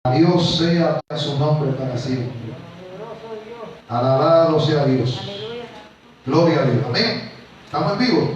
A Dios sea su nombre para siempre. Alabado sea Dios. Gloria a Dios. Amén. ¿Estamos en vivo?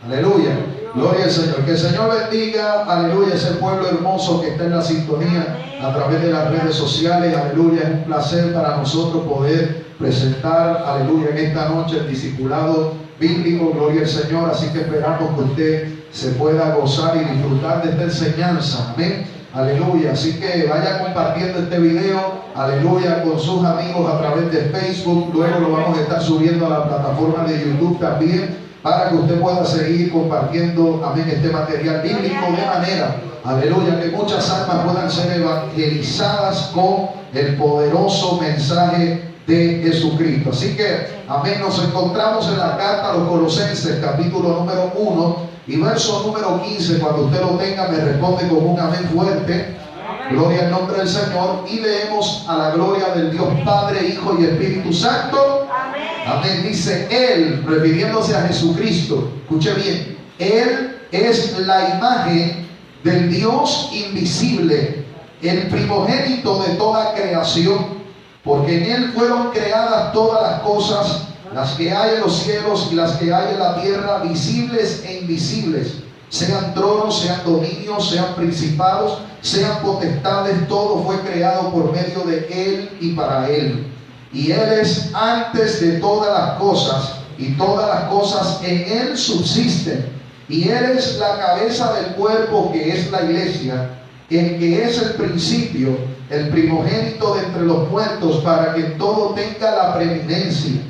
Aleluya. Gloria al Señor. Que el Señor bendiga, aleluya, ese pueblo hermoso que está en la sintonía a través de las redes sociales. Aleluya. Es un placer para nosotros poder presentar, aleluya, en esta noche el discipulado bíblico. Gloria al Señor. Así que esperamos que usted se pueda gozar y disfrutar de esta enseñanza. Amén. Aleluya, así que vaya compartiendo este video, aleluya, con sus amigos a través de Facebook. Luego lo vamos a estar subiendo a la plataforma de YouTube también, para que usted pueda seguir compartiendo, amén, este material bíblico, de manera, aleluya, que muchas almas puedan ser evangelizadas con el poderoso mensaje de Jesucristo. Así que, amén, nos encontramos en la carta a los Colosenses, capítulo número 1 y verso número 15. Cuando usted lo tenga, me responde con un amén fuerte. Gloria al nombre del Señor. Y leemos a la gloria del Dios Padre, Hijo y Espíritu Santo. Amén. Dice Él, refiriéndose a Jesucristo. Escuche bien. Él es la imagen del Dios invisible, el primogénito de toda creación, porque en Él fueron creadas todas las cosas, las que hay en los cielos y las que hay en la tierra, visibles e invisibles, sean tronos, sean dominios, sean principados, sean potestades. Todo fue creado por medio de Él y para Él. Y Él es antes de todas las cosas, y todas las cosas en Él subsisten. Y Él es la cabeza del cuerpo, que es la iglesia, el que es el principio, el primogénito de entre los muertos, para que en todo tenga la preeminencia.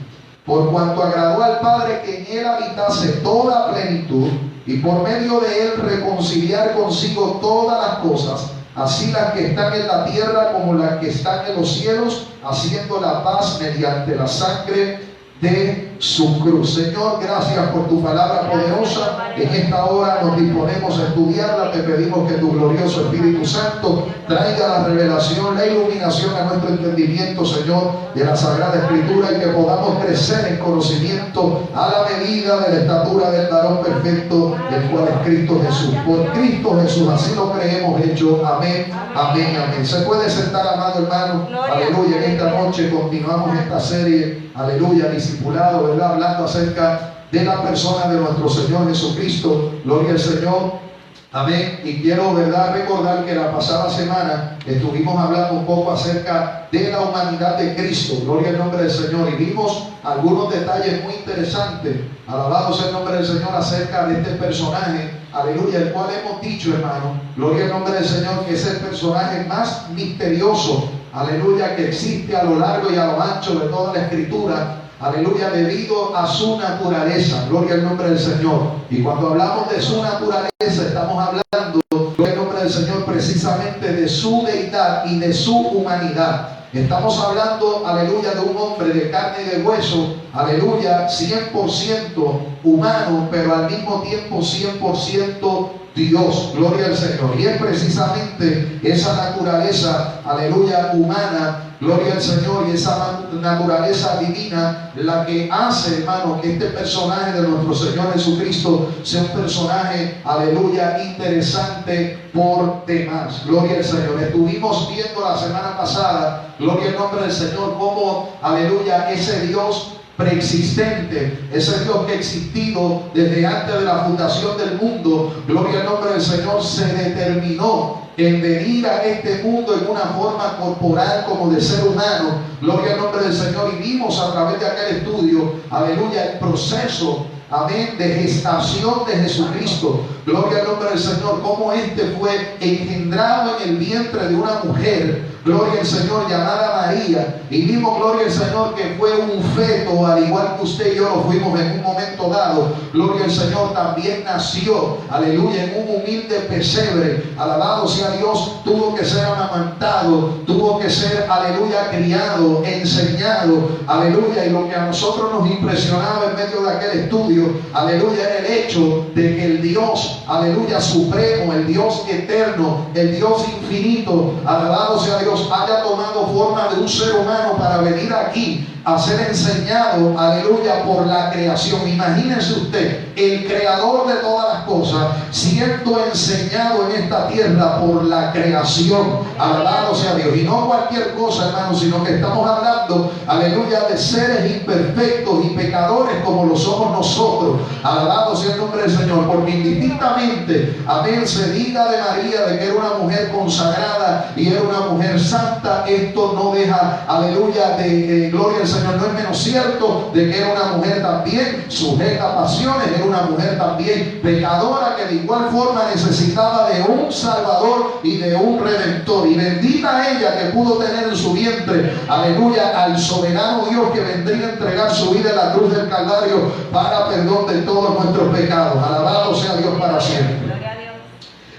Por cuanto agradó al Padre que en Él habitase toda plenitud, y por medio de Él reconciliar consigo todas las cosas, así las que están en la tierra como las que están en los cielos, haciendo la paz mediante la sangre de su cruz. Señor, gracias por tu palabra poderosa. En esta hora nos disponemos a estudiarla. Te pedimos que tu glorioso Espíritu Santo traiga la revelación, la iluminación a nuestro entendimiento, Señor, de la Sagrada Escritura, y que podamos crecer en conocimiento a la medida de la estatura del varón perfecto, el cual es Cristo Jesús. Por Cristo Jesús, así lo creemos hecho. Amén, amén, amén. Se puede sentar, amado hermano. Aleluya. En esta noche continuamos esta serie, aleluya, discipulado, ¿verdad? Hablando acerca de la persona de nuestro Señor Jesucristo. Gloria al Señor. Amén. Y quiero, ¿verdad?, recordar que la pasada semana estuvimos hablando un poco acerca de la humanidad de Cristo. Gloria al nombre del Señor. Y vimos algunos detalles muy interesantes, alabado sea el nombre del Señor, acerca de este personaje, aleluya, el cual hemos dicho, hermano, gloria al nombre del Señor, que es el personaje más misterioso, aleluya, que existe a lo largo y a lo ancho de toda la Escritura. Aleluya, debido a su naturaleza. Gloria al nombre del Señor. Y cuando hablamos de su naturaleza, estamos hablando, gloria al nombre del Señor, precisamente de su deidad y de su humanidad. Estamos hablando, aleluya, de un hombre de carne y de hueso, aleluya, 100% humano, pero al mismo tiempo 100% Dios. Gloria al Señor. Y es precisamente esa naturaleza, aleluya, humana, gloria al Señor, y esa naturaleza divina la que hace, hermano, que este personaje de nuestro Señor Jesucristo sea un personaje, aleluya, interesante por demás. Gloria al Señor. Estuvimos viendo la semana pasada, gloria al nombre del Señor, cómo, aleluya, ese Dios preexistente, ese Dios que ha existido desde antes de la fundación del mundo, gloria al nombre del Señor, se determinó en venir a este mundo en una forma corporal como de ser humano. Gloria al nombre del Señor. Y vimos a través de aquel estudio, aleluya, el proceso, amén, de gestación de Jesucristo. Gloria al nombre del Señor, cómo este fue engendrado en el vientre de una mujer, gloria al Señor, llamada María. Y vimos, gloria al Señor, que fue un feto, al igual que usted y yo lo fuimos en un momento dado. Gloria al Señor, también nació, aleluya, en un humilde pesebre. Alabado sea Dios. Tuvo que ser amamantado, tuvo que ser, aleluya, criado, enseñado, aleluya. Y lo que a nosotros nos impresionaba en medio de aquel estudio, aleluya, era el hecho de que el Dios, aleluya, supremo, el Dios eterno, el Dios infinito, alabado sea Dios, haya tomado forma de un ser humano para venir aquí a ser enseñado, aleluya, por la creación. Imagínense usted, el creador de todas las cosas, siendo enseñado en esta tierra por la creación. Alabado sea Dios. Y no cualquier cosa, hermano, sino que estamos hablando, aleluya, de seres imperfectos y pecadores como lo somos nosotros. Alabado sea el nombre del Señor. Porque indistintamente, amén, se diga de María de que era una mujer consagrada y era una mujer santa, esto no deja, aleluya, de gloria al Señor, no es menos cierto de que era una mujer también sujeta a pasiones, era una mujer también pecadora que de igual forma necesitaba de un Salvador y de un Redentor. Y bendita ella que pudo tener en su vientre, aleluya, al soberano Dios que vendría a entregar su vida en la cruz del Calvario para perdón de todos nuestros pecados. Alabado sea Dios para siempre.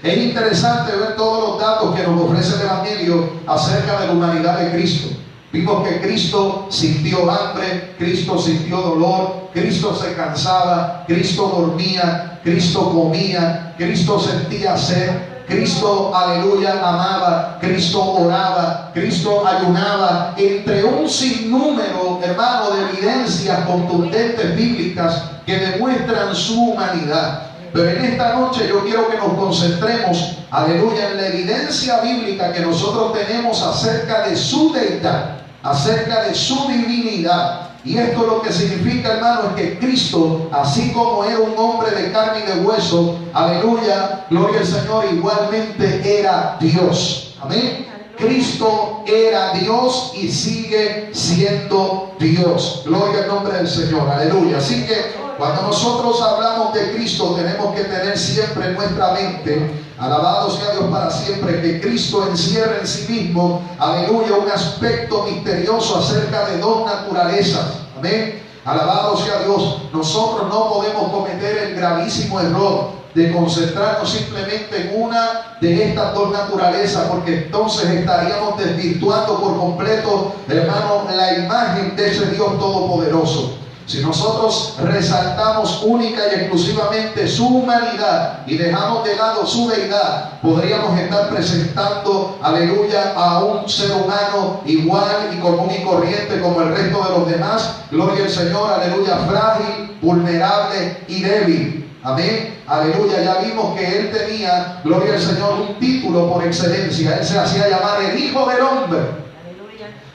Es interesante ver todos los datos que nos ofrece el Evangelio acerca de la humanidad de Cristo. Vimos que Cristo sintió hambre, Cristo sintió dolor, Cristo se cansaba, Cristo dormía, Cristo comía, Cristo sentía sed, Cristo, aleluya, amaba, Cristo oraba, Cristo ayunaba, entre un sinnúmero, hermano, de evidencias contundentes bíblicas que demuestran su humanidad. Pero en esta noche yo quiero que nos concentremos, aleluya, en la evidencia bíblica que nosotros tenemos acerca de su deidad, acerca de su divinidad. Y esto lo que significa, hermano, es que Cristo, así como era un hombre de carne y de hueso, aleluya, gloria al Señor, igualmente era Dios. Amén. Cristo era Dios y sigue siendo Dios. Gloria al nombre del Señor. Aleluya. Así que cuando nosotros hablamos de Cristo, tenemos que tener siempre en nuestra mente, alabado sea Dios para siempre, que Cristo encierra en sí mismo, aleluya, un aspecto misterioso acerca de dos naturalezas. Amén. Alabado sea Dios. Nosotros no podemos cometer el gravísimo error de concentrarnos simplemente en una de estas dos naturalezas, porque entonces estaríamos desvirtuando por completo, hermano, la imagen de ese Dios todopoderoso. Si nosotros resaltamos única y exclusivamente su humanidad y dejamos de lado su deidad, podríamos estar presentando, aleluya, a un ser humano igual y común y corriente como el resto de los demás. Gloria al Señor, aleluya, frágil, vulnerable y débil. Amén, aleluya. Ya vimos que él tenía, gloria al Señor, un título por excelencia. Él se hacía llamar el Hijo del Hombre.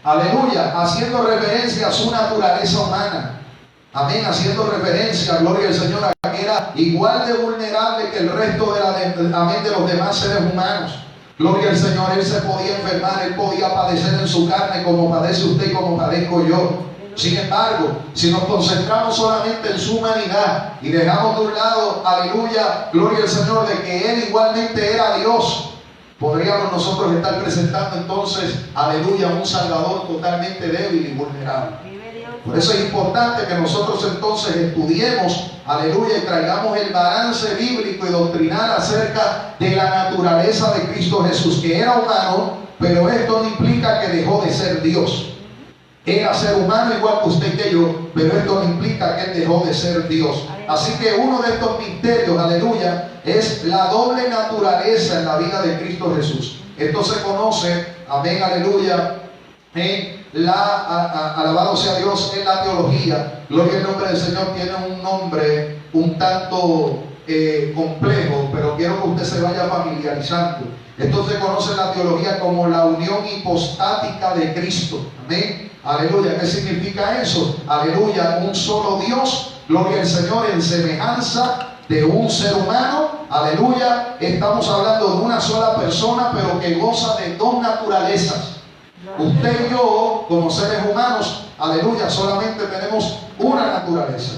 Aleluya, haciendo referencia a su naturaleza humana. Amén, haciendo referencia, gloria al Señor, a que era igual de vulnerable que el resto de los demás seres humanos. Gloria al Señor, él se podía enfermar, él podía padecer en su carne como padece usted y como padezco yo. Sin embargo, si nos concentramos solamente en su humanidad y dejamos de un lado, aleluya, gloria al Señor, de que él igualmente era Dios, podríamos nosotros estar presentando entonces, aleluya, un Salvador totalmente débil y vulnerable. Por eso es importante que nosotros entonces estudiemos, aleluya, y traigamos el balance bíblico y doctrinal acerca de la naturaleza de Cristo Jesús, que era humano, pero esto no implica que dejó de ser Dios. Era ser humano igual que usted y que yo, pero esto no implica que él dejó de ser Dios. Así que uno de estos misterios, aleluya, es la doble naturaleza en la vida de Cristo Jesús. Esto se conoce, amén, aleluya, alabado sea Dios, en la teología. Gloria al nombre del Señor. Tiene un nombre un tanto complejo, pero quiero que usted se vaya familiarizando. Esto se conoce en la teología como la unión hipostática de Cristo. Amén. Aleluya. ¿Qué significa eso? Aleluya. Un solo Dios, gloria al Señor, en semejanza de un ser humano. Aleluya. Estamos hablando de una sola persona, pero que goza de dos naturalezas. Usted y yo, como seres humanos, aleluya, solamente tenemos una naturaleza.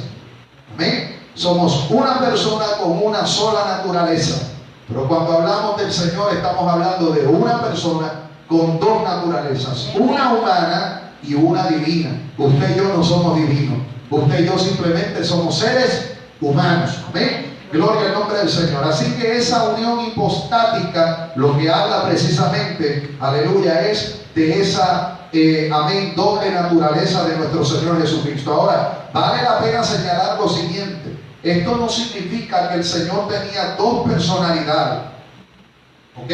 Amén. Somos una persona con una sola naturaleza. Pero cuando hablamos del Señor, estamos hablando de una persona con dos naturalezas, una humana y una divina. Usted y yo no somos divinos. Usted y yo simplemente somos seres humanos. Amén. Gloria al nombre del Señor. Así que esa unión hipostática, lo que habla precisamente, aleluya, es de esa, amén, doble naturaleza de nuestro Señor Jesucristo. Ahora, vale la pena señalar lo siguiente. Esto no significa que el Señor tenía dos personalidades. ¿Ok?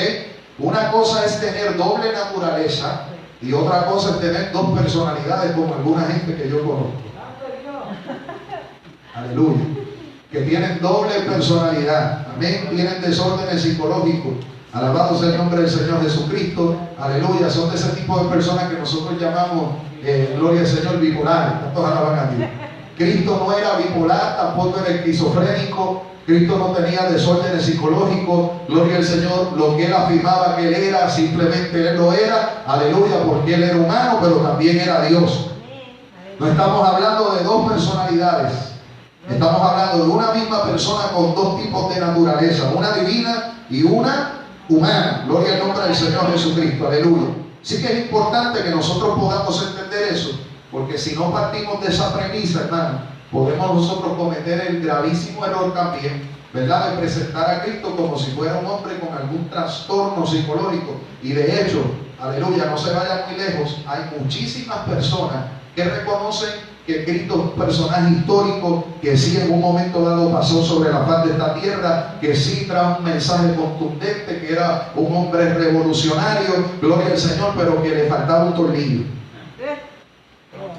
Una cosa es tener doble naturaleza Y otra cosa es tener dos personalidades como alguna gente que yo conozco. Aleluya. Que tienen doble personalidad. Amén. Tienen desórdenes psicológicos. Alabado sea el nombre del Señor Jesucristo. Aleluya. Son de ese tipo de personas que nosotros llamamos, gloria al Señor, bipolares. ¿Cuántos alaban a Dios? Cristo no era bipolar, tampoco era esquizofrénico. Cristo no tenía desórdenes psicológicos. Gloria al Señor. Lo que él afirmaba que él era, simplemente él lo era. Aleluya, porque él era humano, pero también era Dios. No estamos hablando de dos personalidades. Estamos hablando de una misma persona con dos tipos de naturaleza, una divina y una humana. Gloria al nombre del Señor Jesucristo. Aleluya. Sí que es importante que nosotros podamos entender eso, porque si no partimos de esa premisa, hermano, podemos nosotros cometer el gravísimo error también, ¿verdad?, de presentar a Cristo como si fuera un hombre con algún trastorno psicológico. Y de hecho, aleluya, no se vayan muy lejos, hay muchísimas personas que reconocen que Cristo es un personaje histórico, que sí en un momento dado pasó sobre la faz de esta tierra, que sí trae un mensaje contundente, que era un hombre revolucionario, gloria al Señor, pero que le faltaba un tornillo.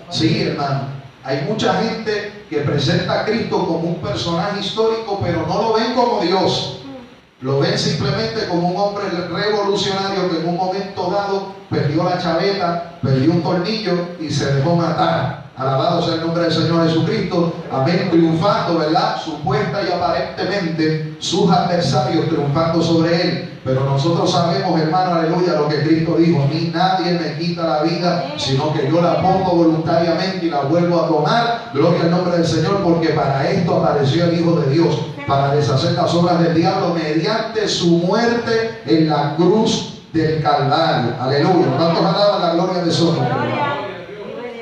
Sí, hermano. Hay mucha gente que presenta a Cristo como un personaje histórico, pero no lo ven como Dios. Lo ven simplemente como un hombre revolucionario que en un momento dado perdió la chaveta, perdió un tornillo y se dejó matar. Alabado sea el nombre del Señor Jesucristo. Amén. Triunfando, ¿verdad? Supuesta y aparentemente sus adversarios triunfando sobre él. Pero nosotros sabemos, hermano, aleluya, lo que Cristo dijo: a mí nadie me quita la vida, sino que yo la pongo voluntariamente y la vuelvo a tomar. Gloria al nombre del Señor, porque para esto apareció el Hijo de Dios, para deshacer las obras del diablo mediante su muerte en la cruz del Calvario. Aleluya. ¿Cuántos alaban la gloria de su nombre?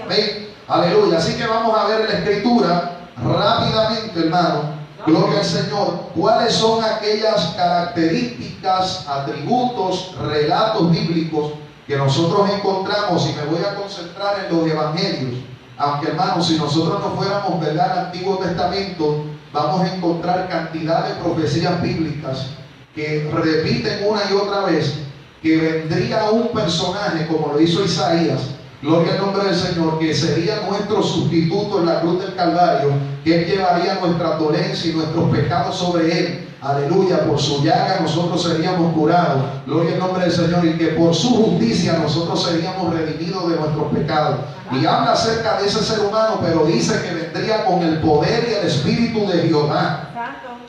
Amén. Aleluya. Así que vamos a ver en la Escritura rápidamente, hermano. Gloria al Señor. ¿Cuáles son aquellas características, atributos, relatos bíblicos que nosotros encontramos? Y me voy a concentrar en los evangelios. Aunque, hermanos, si nosotros no fuéramos, ¿verdad?, al Antiguo Testamento, vamos a encontrar cantidad de profecías bíblicas que repiten una y otra vez que vendría un personaje, como lo hizo Isaías, gloria al nombre del Señor, que sería nuestro sustituto en la cruz del Calvario, que Él llevaría nuestra dolencia y nuestros pecados sobre Él. Aleluya, por su llaga nosotros seríamos curados. Gloria al nombre del Señor. Y que por su justicia nosotros seríamos redimidos de nuestros pecados. Y habla acerca de ese ser humano, pero dice que vendría con el poder y el espíritu de Jehová,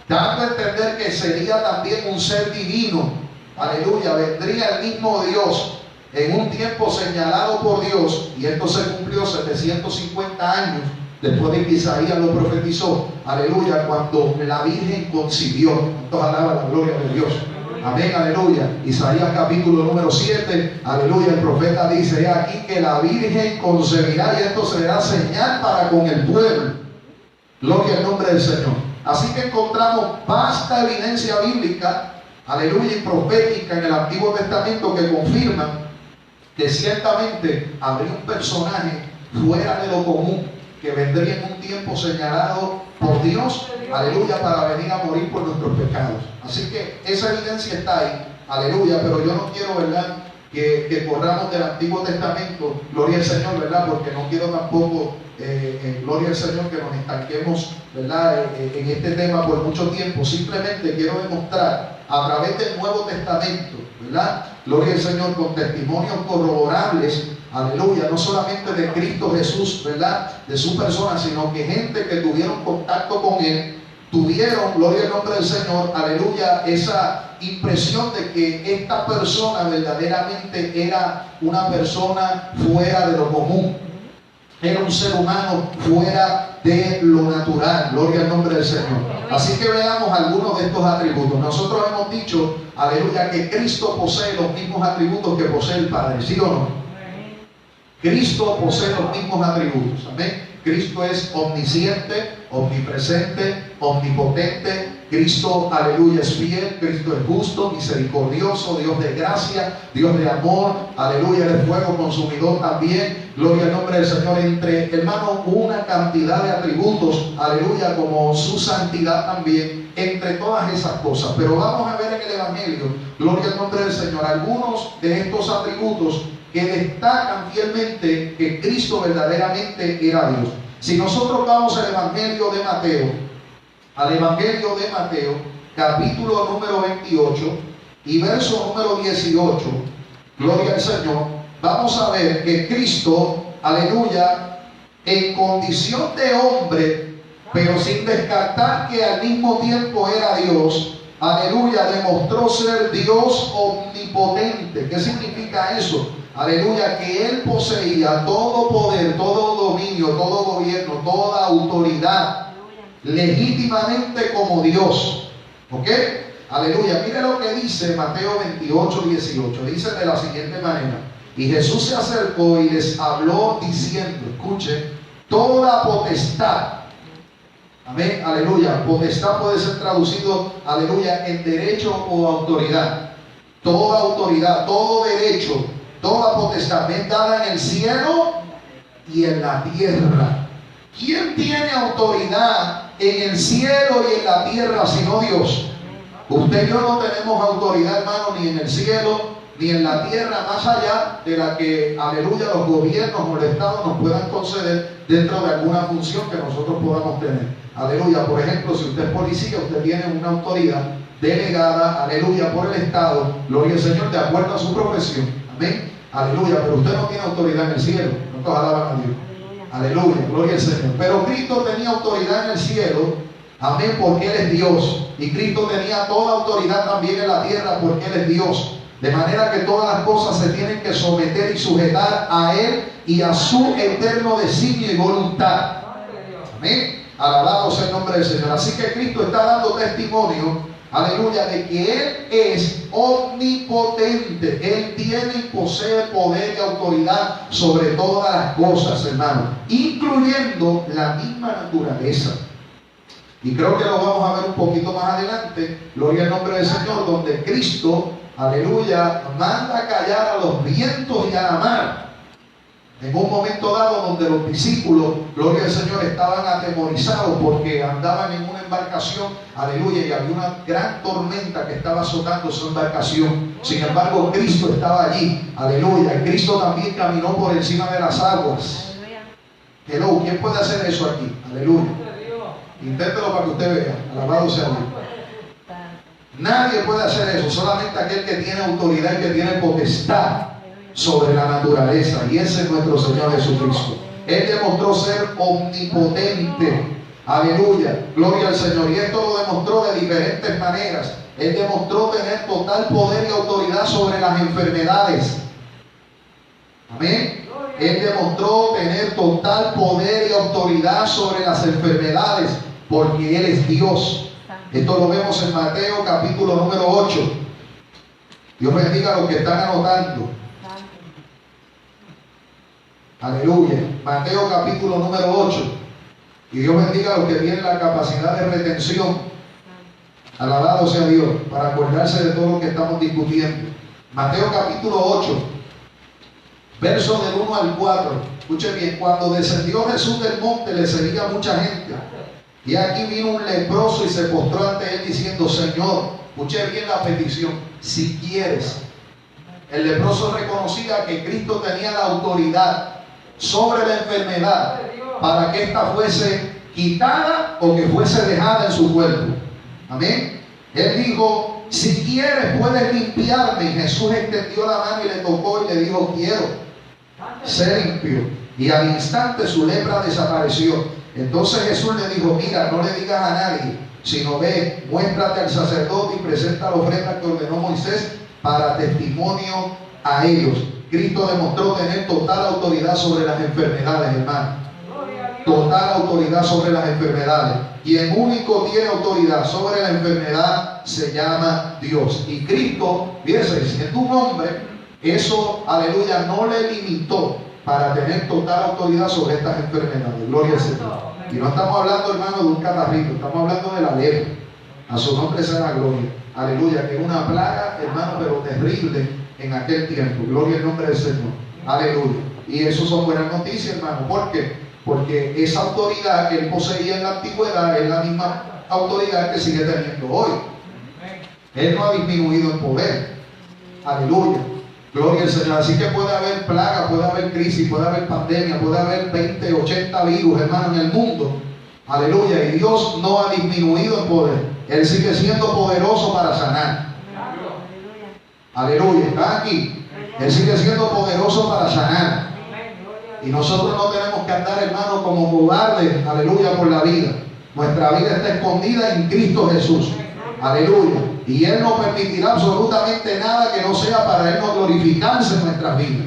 dando a entender que sería también un ser divino. Aleluya, vendría el mismo Dios en un tiempo señalado por Dios, y esto se cumplió 750 años después de que Isaías lo profetizó. Aleluya, cuando la Virgen concibió. Entonces alaba la gloria de Dios. Amén, aleluya. Isaías capítulo número 7, aleluya, el profeta dice: he aquí que la Virgen concebirá y esto será señal para con el pueblo. Gloria al nombre del Señor. Así que encontramos vasta evidencia bíblica, aleluya, y profética en el Antiguo Testamento que confirman que ciertamente habría un personaje fuera de lo común que vendría en un tiempo señalado por Dios, aleluya, para venir a morir por nuestros pecados. Así que esa evidencia está ahí, aleluya, pero yo no quiero, ¿verdad?, que corramos del Antiguo Testamento, gloria al Señor, ¿verdad?, porque no quiero tampoco, gloria al Señor, que nos estanquemos, ¿verdad?, en este tema por mucho tiempo. Simplemente quiero demostrar a través del Nuevo Testamento, ¿verdad?, gloria al Señor, con testimonios corroborables, aleluya, no solamente de Cristo Jesús, ¿verdad?, de su persona, sino que gente que tuvieron contacto con Él, tuvieron, gloria al nombre del Señor, aleluya, esa impresión de que esta persona verdaderamente era una persona fuera de lo común, era un ser humano fuera de lo natural. Gloria al nombre del Señor. Así que veamos algunos de estos atributos. Nosotros hemos dicho, aleluya, que Cristo posee los mismos atributos que posee el Padre, ¿sí o no? Cristo posee los mismos atributos, amén. Cristo es omnisciente, omnipresente, omnipotente, Cristo, aleluya, es fiel, Cristo es justo, misericordioso, Dios de gracia, Dios de amor, aleluya, Él es fuego consumidor también, gloria al nombre del Señor. Entre, hermano, una cantidad de atributos, aleluya, como su santidad también, entre todas esas cosas. Pero vamos a ver en el Evangelio, gloria al nombre del Señor, algunos de estos atributos que destacan fielmente que Cristo verdaderamente era Dios. Si nosotros vamos al Evangelio de Mateo, capítulo número 28 y verso número 18, gloria al Señor, vamos a ver que Cristo, aleluya, en condición de hombre, pero sin descartar que al mismo tiempo era Dios, aleluya, demostró ser Dios omnipotente. ¿Qué significa eso? Aleluya, que Él poseía todo poder, todo dominio, todo gobierno, toda autoridad, legítimamente como Dios. ¿Ok? Aleluya. Mire lo que dice Mateo 28, 18. Dice de la siguiente manera: y Jesús se acercó y les habló diciendo, escuche, toda potestad. Amén, aleluya. Potestad puede ser traducido, aleluya, en derecho o autoridad. Toda autoridad, todo derecho, toda potestad me es dada en el cielo y en la tierra. ¿Quién tiene autoridad en el cielo y en la tierra sino Dios? Usted y yo no tenemos autoridad, hermano, ni en el cielo ni en la tierra, más allá de la que, aleluya, los gobiernos o el Estado nos puedan conceder dentro de alguna función que nosotros podamos tener. Aleluya. Por ejemplo, si usted es policía, usted tiene una autoridad delegada, aleluya, por el Estado, gloria al Señor, de acuerdo a su profesión. Amén. Aleluya. Pero usted no tiene autoridad en el cielo. No todos alaban a Dios. Aleluya, gloria al Señor. Pero Cristo tenía autoridad en el cielo, amén, porque Él es Dios. Y Cristo tenía toda autoridad también en la tierra porque Él es Dios. De manera que todas las cosas se tienen que someter y sujetar a Él y a su eterno designio y voluntad. Amén. Alabado sea el nombre del Señor. Así que Cristo está dando testimonio, aleluya, de que Él es omnipotente. Él tiene y posee poder y autoridad sobre todas las cosas, hermano, incluyendo la misma naturaleza. Y creo que lo vamos a ver un poquito más adelante, gloria al nombre del Señor, donde Cristo, aleluya, manda callar a los vientos y a la mar. En un momento dado donde los discípulos, gloria al Señor, estaban atemorizados porque andaban en una embarcación, aleluya, y había una gran tormenta que estaba azotando su embarcación. Sin embargo, Cristo estaba allí, aleluya, y Cristo también caminó por encima de las aguas. Hello, ¿quién puede hacer eso aquí? Aleluya. Inténtelo para que usted vea. Alabado sea Dios. Nadie puede hacer eso, solamente aquel que tiene autoridad y que tiene potestad sobre la naturaleza, y ese es nuestro Señor Jesucristo. Él demostró ser omnipotente, aleluya, gloria al Señor, y esto lo demostró de diferentes maneras. Él demostró tener total poder y autoridad sobre las enfermedades, amén. Él demostró tener total poder y autoridad sobre las enfermedades porque Él es Dios. Esto lo vemos en Mateo capítulo número 8. Dios bendiga a los que están anotando. Aleluya. Mateo capítulo número 8. Y Dios bendiga a los que tienen la capacidad de retención. Alabado sea Dios, para acordarse de todo lo que estamos discutiendo. Mateo capítulo 8, versos del 1 al 4. Escuchen bien: cuando descendió Jesús del monte, le seguía mucha gente. Y aquí vino un leproso y se postró ante él diciendo: Señor, escuchen bien la petición, si quieres. El leproso reconocía que Cristo tenía la autoridad sobre la enfermedad para que ésta fuese quitada o que fuese dejada en su cuerpo. Amén. Él dijo: si quieres puedes limpiarme. Y Jesús extendió la mano y le tocó y le dijo: quiero ser limpio. Y al instante su lepra desapareció. Entonces Jesús le dijo: mira, no le digas a nadie, sino ve, muéstrate al sacerdote y presenta la ofrenda que ordenó Moisés para testimonio a ellos. Cristo demostró tener total autoridad sobre las enfermedades, hermano. Total autoridad sobre las enfermedades. Quien único tiene autoridad sobre la enfermedad se llama Dios. Y Cristo, fíjese, siendo un hombre, eso, aleluya, no le limitó para tener total autoridad sobre estas enfermedades. Gloria al Señor. Y no estamos hablando, hermano, de un catarrito, estamos hablando de la lepra. A su nombre sea la gloria. Aleluya, que una plaga, hermano, pero terrible en aquel tiempo. Gloria al nombre del Señor. Aleluya. Y eso son buenas noticias, hermano. ¿Por qué? Porque esa autoridad que él poseía en la antigüedad es la misma autoridad que sigue teniendo hoy. Él no ha disminuido en poder. Aleluya. Gloria al Señor. Así que puede haber plaga, puede haber crisis, puede haber pandemia, puede haber 20, 80 virus, hermano, en el mundo. Aleluya. Y Dios no ha disminuido en poder. Él sigue siendo poderoso para sanar. Aleluya. ¿Está aquí? Él sigue siendo poderoso para sanar. Y nosotros no tenemos que andar, hermano, como cobardes, aleluya, por la vida. Nuestra vida está escondida en Cristo Jesús. Aleluya. Y Él no permitirá absolutamente nada que no sea para Él no glorificarse en nuestras vidas.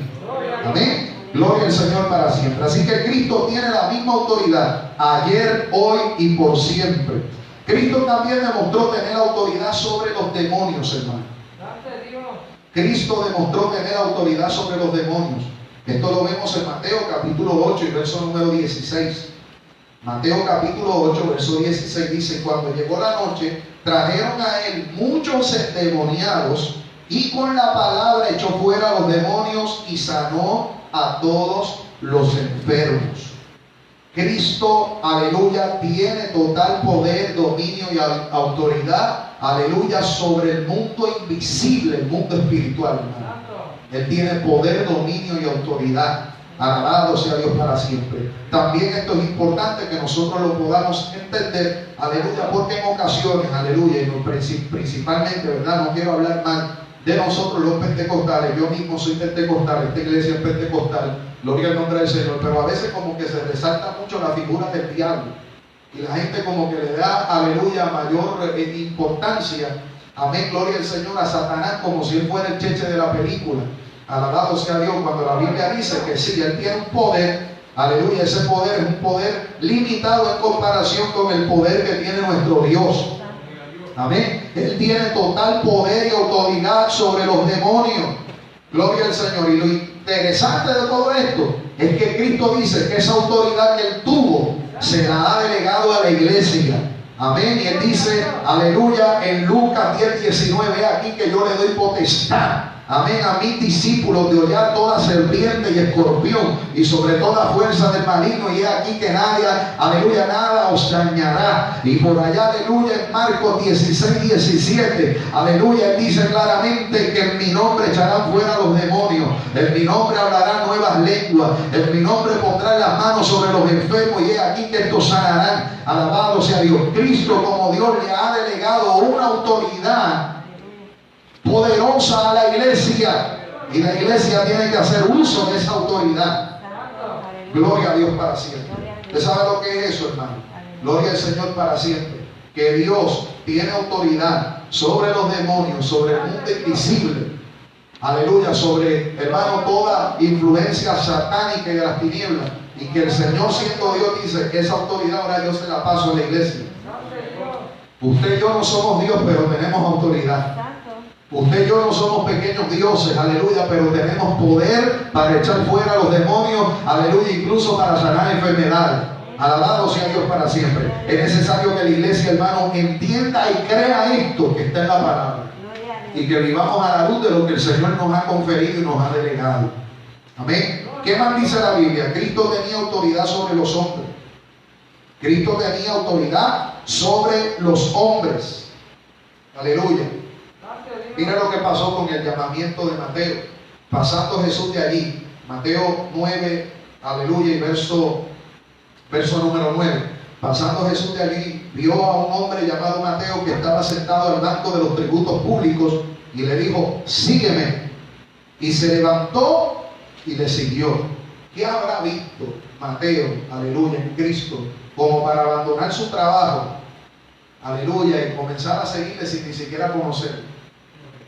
Amén. Gloria al Señor para siempre. Así que Cristo tiene la misma autoridad ayer, hoy y por siempre. Cristo también demostró tener autoridad sobre los demonios, hermano. Cristo demostró tener autoridad sobre los demonios. Esto lo vemos en Mateo capítulo 8 y verso número 16. Mateo capítulo 8, verso 16 dice: cuando llegó la noche, trajeron a él muchos endemoniados y con la palabra echó fuera a los demonios y sanó a todos los enfermos. Cristo, aleluya, tiene total poder, dominio y autoridad, aleluya, sobre el mundo invisible, el mundo espiritual, hermano. Él tiene poder, dominio y autoridad. Alabado sea Dios para siempre. También esto es importante que nosotros lo podamos entender, aleluya, porque en ocasiones, aleluya, y principalmente, ¿verdad? No quiero hablar mal de nosotros los pentecostales. Yo mismo soy pentecostal, esta iglesia es pentecostal, gloria al nombre del Señor, pero a veces como que se resalta mucho la figura del diablo y la gente como que le da, aleluya, mayor importancia, amén, gloria al Señor, a Satanás como si él fuera el cheche de la película. Alabado sea Dios, cuando la Biblia dice que sí, Él tiene un poder, aleluya, ese poder es un poder limitado en comparación con el poder que tiene nuestro Dios. Amén. Él tiene total poder y autoridad sobre los demonios. Gloria al Señor. Y lo interesante de todo esto es que Cristo dice que esa autoridad que Él tuvo se la ha delegado a la iglesia. Amén. Y Él dice, aleluya, en Lucas 10:19, ve aquí que yo le doy potestad, amén, a mis discípulos de hollar toda serpiente y escorpión y sobre toda fuerza del maligno, y he aquí que nadie, aleluya, nada os dañará. Y por allá, aleluya, en Marcos 16:17, aleluya, Él dice claramente que en mi nombre echarán fuera los demonios, en mi nombre hablarán nuevas lenguas, en mi nombre pondrán las manos sobre los enfermos y he aquí que estos sanarán. Alabado sea Dios. Cristo, como Dios, le ha delegado una autoridad poderosa a la iglesia, y la iglesia tiene que hacer uso de esa autoridad. Gloria a Dios para siempre. ¿Usted sabe lo que es eso, hermano? Gloria al Señor para siempre. Que Dios tiene autoridad sobre los demonios, sobre el mundo invisible. Aleluya, sobre, hermano, toda influencia satánica y de las tinieblas. Y que el Señor, siendo Dios, dice que esa autoridad ahora yo se la paso a la iglesia. Usted y yo no somos Dios, pero tenemos autoridad. Usted y yo no somos pequeños dioses, aleluya, pero tenemos poder para echar fuera a los demonios, aleluya, incluso para sanar enfermedades. Alabado sea Dios para siempre. Es necesario que la iglesia, hermano, entienda y crea esto que está en la palabra, y que vivamos a la luz de lo que el Señor nos ha conferido y nos ha delegado. Amén. ¿Qué más dice la Biblia? Cristo tenía autoridad sobre los hombres. Cristo tenía autoridad sobre los hombres. Aleluya. Mira lo que pasó con el llamamiento de Mateo. Pasando Jesús de allí, Mateo 9, aleluya, y verso número 9. Pasando Jesús de allí, vio a un hombre llamado Mateo que estaba sentado al banco de los tributos públicos y le dijo, sígueme. Y se levantó y le siguió. ¿Qué habrá visto Mateo, aleluya, en Cristo, como para abandonar su trabajo, aleluya, y comenzar a seguirle sin ni siquiera conocerlo?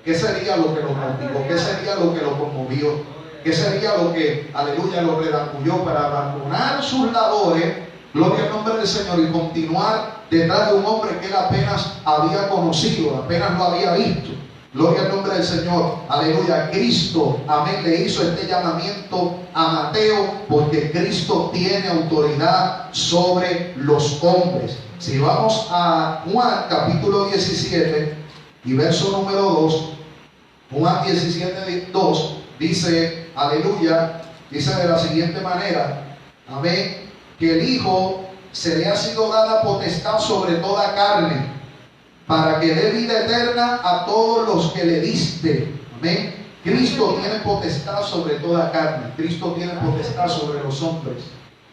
¿Qué sería lo que lo cautivó? ¿Qué sería lo que lo conmovió? ¿Qué sería lo que, aleluya, lo redarguyó para abandonar sus labores, gloria al nombre del Señor, y continuar detrás de un hombre que él apenas había conocido, apenas lo había visto? Gloria al nombre del Señor. Aleluya. Cristo, amén, le hizo este llamamiento a Mateo porque Cristo tiene autoridad sobre los hombres. Si vamos a Juan capítulo 17 y verso número 2, Juan 17, 2 dice, aleluya, dice de la siguiente manera, amén, que el Hijo se le ha sido dada potestad sobre toda carne, para que dé vida eterna a todos los que le diste. Amén. Cristo tiene potestad sobre toda carne. Cristo tiene potestad sobre los hombres.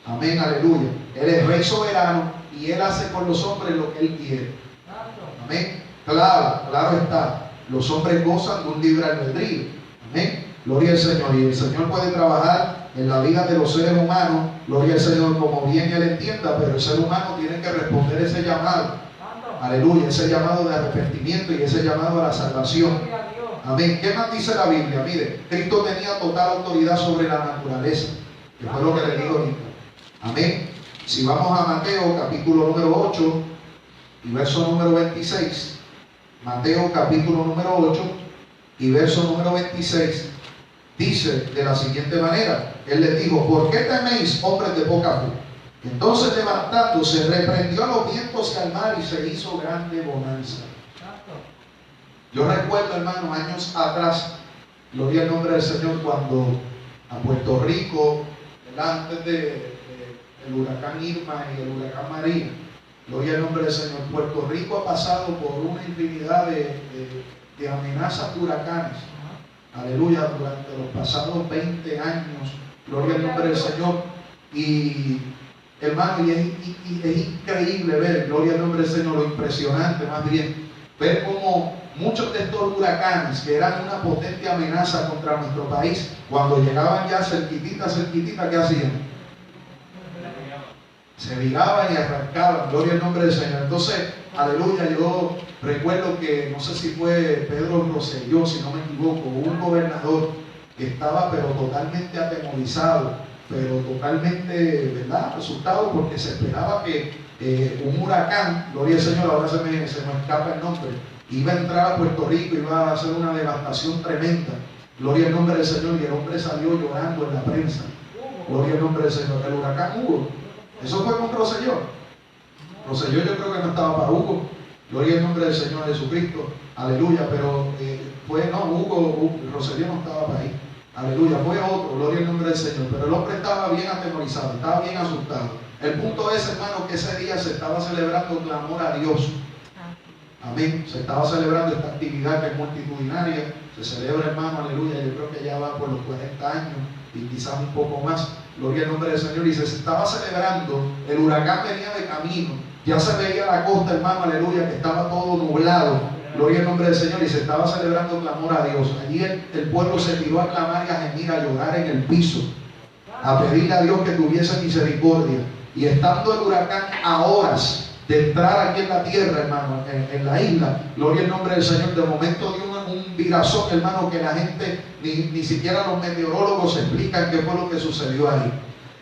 Amén, aleluya. Él es Rey soberano y Él hace con los hombres lo que Él quiere. Amén. Claro está. Los hombres gozan de un libre albedrío. Amén. Gloria al Señor. Y el Señor puede trabajar en la vida de los seres humanos. Gloria al Señor como bien Él entienda, pero el ser humano tiene que responder ese llamado. Aleluya, ese llamado de arrepentimiento y ese llamado a la salvación. Amén. ¿Qué más dice la Biblia? Mire, Cristo tenía total autoridad sobre la naturaleza, que fue lo que le digo ahorita. Amén. Si vamos a Mateo capítulo número 8 y verso número 26. Mateo capítulo número 8 y verso número 26. Dice de la siguiente manera, Él les dijo, ¿por qué teméis, hombres de poca fe? Entonces levantándose, reprendió a los vientos y al mar y se hizo grande bonanza. Yo recuerdo, hermano, años atrás, gloria al nombre del Señor, cuando a Puerto Rico, antes del huracán Irma y el huracán María, gloria al nombre del Señor, Puerto Rico ha pasado por una infinidad de amenazas de huracanes. Aleluya, durante los pasados 20 años, gloria al nombre del Señor. Y hermano, y es increíble ver, gloria al nombre del Señor, lo impresionante más bien, ver cómo muchos de estos huracanes que eran una potente amenaza contra nuestro país, cuando llegaban ya cerquitita, ¿qué hacían? Se viraban y arrancaban, gloria al nombre del Señor. Entonces, aleluya, yo recuerdo que, no sé si fue Pedro Rosselló, si no me equivoco, un gobernador que estaba pero totalmente atemorizado, pero totalmente, ¿verdad?, asustado, porque se esperaba que un huracán, gloria al Señor, ahora se me escapa el nombre, iba a entrar a Puerto Rico, iba a hacer una devastación tremenda, gloria al nombre del Señor, y el hombre salió llorando en la prensa, gloria al nombre del Señor. El huracán Hugo, eso fue con Rosselló. Rosselló yo creo que no estaba para Hugo, gloria al nombre del Señor Jesucristo, aleluya, pero Hugo Rosselló no estaba para ahí. Aleluya, fue otro, gloria al nombre del Señor. Pero el hombre estaba bien atemorizado, estaba bien asustado. El punto es, hermano, que ese día se estaba celebrando clamor a Dios. Amén. Se estaba celebrando esta actividad que es multitudinaria. Se celebra, hermano, aleluya. Yo creo que ya va por los 40 años y quizás un poco más. Gloria al nombre del Señor. Y se estaba celebrando, el huracán venía de camino. Ya se veía la costa, hermano, aleluya, que estaba todo nublado. Gloria al nombre del Señor, y se estaba celebrando clamor a Dios. Allí el pueblo se tiró a clamar y a gemir, a llorar en el piso, a pedirle a Dios que tuviese misericordia. Y estando el huracán a horas de entrar aquí en la tierra, hermano, en la isla, gloria al nombre del Señor, de momento dio un virazón, hermano, que la gente, ni siquiera los meteorólogos explican qué fue lo que sucedió ahí.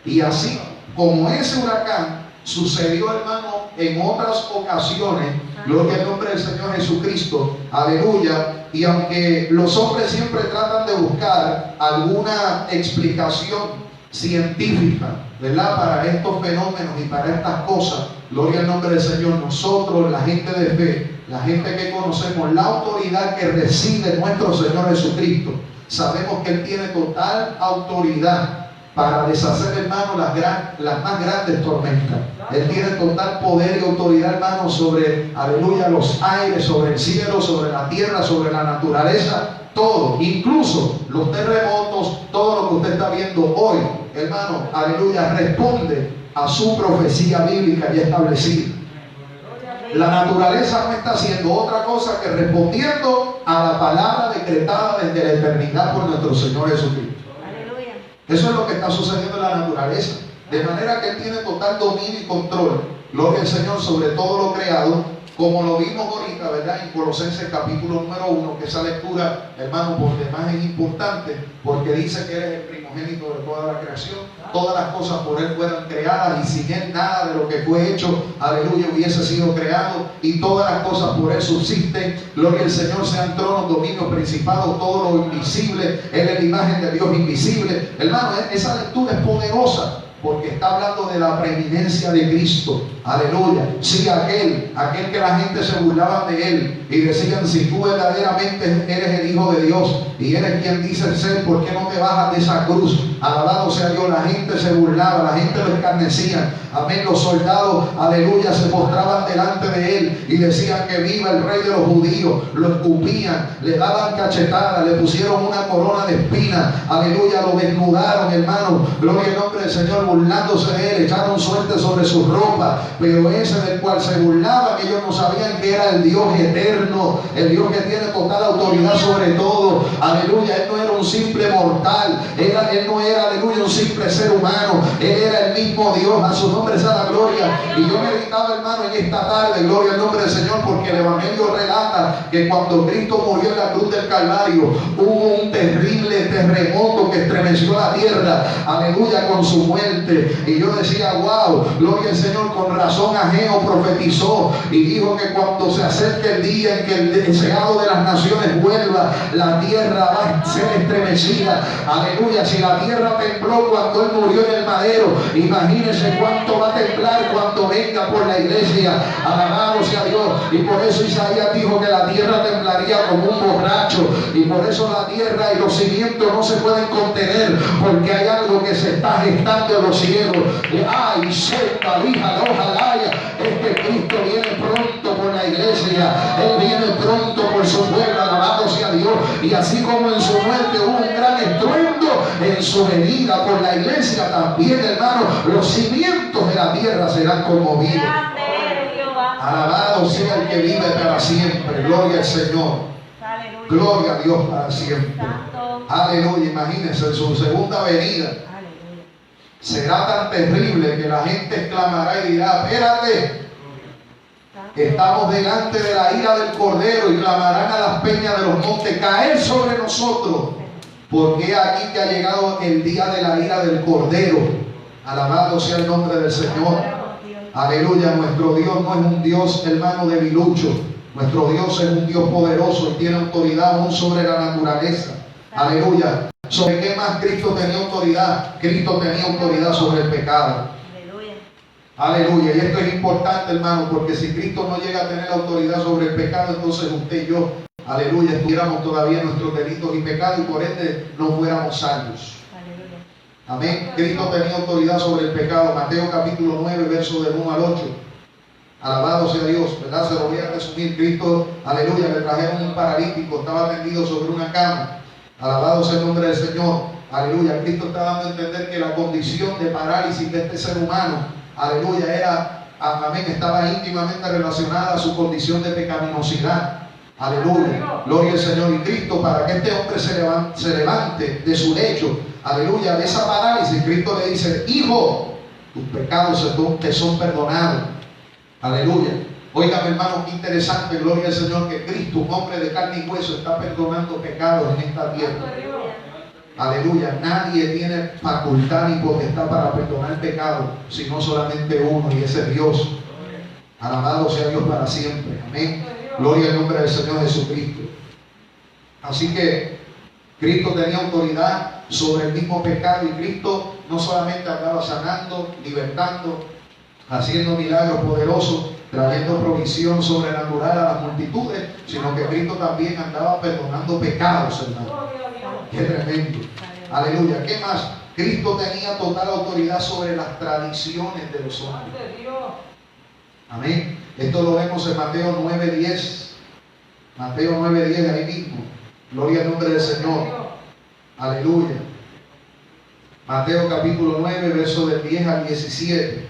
Y así como ese huracán sucedió, hermano, en otras ocasiones, gloria al nombre del Señor Jesucristo, aleluya. Y aunque los hombres siempre tratan de buscar alguna explicación científica, ¿verdad?, para estos fenómenos y para estas cosas, gloria al nombre del Señor, nosotros, la gente de fe, la gente que conocemos la autoridad que reside en nuestro Señor Jesucristo, sabemos que Él tiene total autoridad para deshacer, hermano, las más grandes tormentas. Él tiene total poder y autoridad, hermano, sobre, aleluya, los aires, sobre el cielo, sobre la tierra, sobre la naturaleza, todo, incluso los terremotos, todo lo que usted está viendo hoy, hermano, aleluya, responde a su profecía bíblica ya establecida. La naturaleza no está haciendo otra cosa que respondiendo a la palabra decretada desde la eternidad por nuestro Señor Jesucristo. Eso es lo que está sucediendo en la naturaleza. De manera que Él tiene total dominio y control, gloria al Señor, sobre todo lo creado, como lo vimos ahorita, ¿verdad? En Colosenses capítulo número 1, que esa lectura, hermano, por demás es importante, porque dice que Él es el primogénito de toda la creación. Todas las cosas por Él fueron creadas, y sin Él nada de lo que fue hecho, aleluya, hubiese sido creado, y todas las cosas por Él subsisten. Gloria al Señor, sean tronos, dominios, principados, todo lo invisible. Él es la imagen de Dios invisible. Hermano, esa lectura es poderosa, porque está hablando de la preeminencia de Cristo. Aleluya. Sí, aquel que la gente se burlaba de Él y decían: si tú verdaderamente eres el Hijo de Dios y eres quien dices ser, ¿por qué no te bajas de esa cruz? Alabado sea Dios. La gente se burlaba, la gente lo escarnecía. Amén. Los soldados, aleluya, se postraban delante de Él y decían que viva el Rey de los judíos. Lo escupían, le daban cachetadas, le pusieron una corona de espinas. Aleluya, lo desnudaron, hermano. Gloria al nombre del Señor, burlándose de Él, echaron suerte sobre sus ropas. Pero ese del cual se burlaban, ellos no sabían que era el Dios eterno, el Dios que tiene total autoridad sobre todo. Aleluya, Él no era un simple mortal, Él no era, aleluya, un simple ser humano. Él era el mismo Dios. A su nombre sea la gloria. Y yo meditaba, hermano, en esta tarde, gloria al nombre del Señor, porque el Evangelio relata que cuando Cristo murió en la cruz del Calvario, hubo un terrible terremoto que estremeció la tierra, aleluya, con su muerte. Y yo decía: wow, gloria al Señor. Con razón Ageo profetizó y dijo que cuando se acerque el día en que el deseado de las naciones vuelva, la tierra va a ser estremecida. Aleluya. Si la tierra tembló cuando Él murió en el madero, imagínense cuánto va a temblar cuando venga por la iglesia. Alabado sea Dios. Y por eso Isaías dijo que la tierra temblaría como un borracho. Y por eso la tierra y los cimientos no se pueden contener, porque hay algo que se está gestando en los cielos. Ay, sepa, hija, ojalá, es que Cristo viene pronto por la iglesia. Él viene pronto por su pueblo. Alabado sea Dios. Y así como en su muerte hubo un gran estruendo, en su venida por la iglesia también, hermano, los cimientos de la tierra serán conmovidos. Alabado sea el que vive para siempre. Gloria al Señor. Gloria a Dios para siempre. Aleluya. Imagínense, en su segunda venida será tan terrible que la gente exclamará y dirá: espérate, estamos delante de la ira del Cordero, y clamarán a las peñas de los montes: caer sobre nosotros, porque aquí que ha llegado el día de la ira del Cordero. Alabado sea el nombre del Señor. Aleluya. Nuestro Dios no es un Dios, hermano, debilucho. Nuestro Dios es un Dios poderoso y tiene autoridad aún sobre la naturaleza. Aleluya. ¿Sobre qué más Cristo tenía autoridad? Cristo tenía autoridad sobre el pecado. Aleluya. Y esto es importante, hermano, porque si Cristo no llega a tener autoridad sobre el pecado, entonces usted y yo, aleluya, estuviéramos todavía en nuestros delitos y pecados, y por ende no fuéramos salvos. Amén. Cristo tenía autoridad sobre el pecado. Mateo capítulo 9, verso del 1 al 8. Alabado sea Dios, ¿verdad? Se lo voy a resumir. Cristo, aleluya, le trajeron un paralítico, estaba tendido sobre una cama. Alabado sea el nombre del Señor. Aleluya. Cristo está dando a entender que la condición de parálisis de este ser humano, aleluya, era, amén, estaba íntimamente relacionada a su condición de pecaminosidad. Aleluya. Gloria al Señor. Y Cristo, para que este hombre se levante de su lecho, aleluya, de esa parálisis, Cristo le dice: hijo, tus pecados te son perdonados. Aleluya. Oigan, hermano, qué interesante, gloria al Señor, que Cristo, un hombre de carne y hueso, está perdonando pecados en esta tierra. Aleluya. Nadie tiene facultad ni potestad para perdonar pecados, sino solamente uno, y ese es Dios. Alabado sea Dios para siempre. Amén. Gloria al nombre del Señor Jesucristo. Así que Cristo tenía autoridad sobre el mismo pecado, y Cristo no solamente andaba sanando, libertando, haciendo milagros poderosos, trayendo provisión sobrenatural a las multitudes, sino que Cristo también andaba perdonando pecados, hermano. Qué tremendo. Aleluya. ¿Qué más? Cristo tenía total autoridad sobre las tradiciones de los hombres. Amén. Esto lo vemos en Mateo 9:10. Mateo 9:10, ahí mismo. Gloria al nombre del Señor. Aleluya. Mateo capítulo 9, verso del 10 al 17.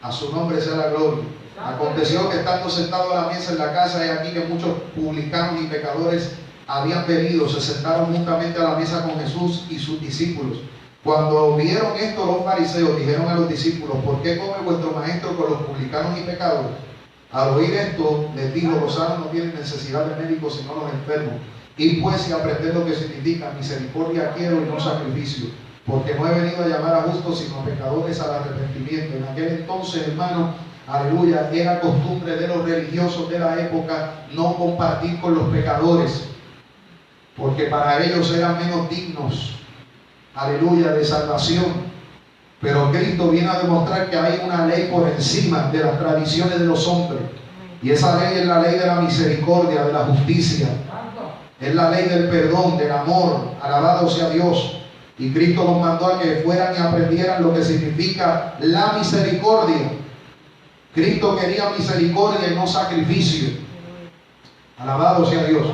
A su nombre sea la gloria. Aconteció que estando sentado a la mesa en la casa, he aquí que muchos publicanos y pecadores habían venido, se sentaron juntamente a la mesa con Jesús y sus discípulos. Cuando vieron esto, los fariseos dijeron a los discípulos: ¿por qué come vuestro maestro con los publicanos y pecadores? Al oír esto, les dijo: los sanos no tienen necesidad de médicos, sino los enfermos. Y pues, y aprender lo que significa: misericordia quiero y no sacrificio, porque no he venido a llamar a justos, sino a pecadores al arrepentimiento. En aquel entonces, hermano, aleluya, era costumbre de los religiosos de la época no compartir con los pecadores, porque para ellos eran menos dignos, aleluya, de salvación. Pero Cristo viene a demostrar que hay una ley por encima de las tradiciones de los hombres, y esa ley es la ley de la misericordia, de la justicia, es la ley del perdón, del amor. Alabado sea Dios. Y Cristo nos mandó a que fueran y aprendieran lo que significa la misericordia. Cristo quería misericordia y no sacrificio. Alabado sea Dios.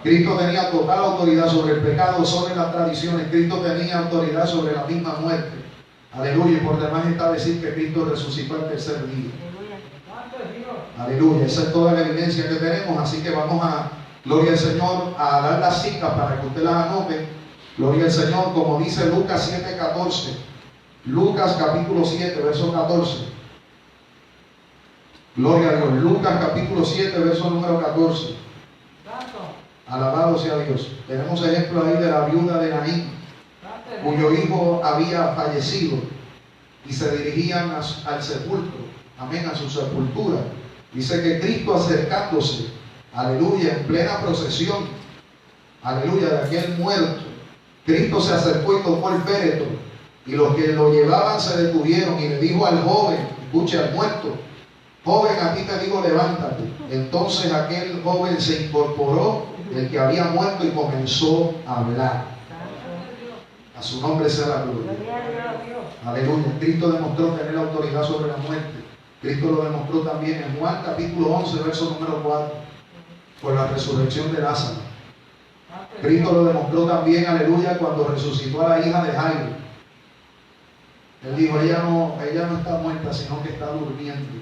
Cristo tenía total autoridad sobre el pecado, sobre las tradiciones. Cristo tenía autoridad sobre la misma muerte. Aleluya. Y por demás está decir que Cristo resucitó al tercer día. Aleluya. Esa es toda la evidencia que tenemos. Así que vamos a, gloria al Señor, a dar las citas para que usted las anote. Gloria al Señor, como dice Lucas 7:14. Lucas capítulo 7, verso 14. Gloria a Dios. Lucas capítulo 7, verso número 14. Alabado sea Dios. Tenemos ejemplo ahí de la viuda de Naín, cuyo hijo había fallecido, y se dirigían al sepulcro, amén, a su sepultura. Dice que Cristo, acercándose, aleluya, en plena procesión, aleluya, de aquel muerto, Cristo se acercó y tocó el féretro, y los que lo llevaban se detuvieron, y le dijo al joven, escuche, al muerto: joven, a ti te digo, levántate. Entonces aquel joven se incorporó, el que había muerto, y comenzó a hablar. A su nombre sea la gloria. Aleluya. Cristo demostró tener autoridad sobre la muerte. Cristo lo demostró también en Juan capítulo 11, verso número 4, por la resurrección de Lázaro. Cristo lo demostró también, aleluya, cuando resucitó a la hija de Jairo. Él dijo: ella no está muerta, sino que está durmiendo.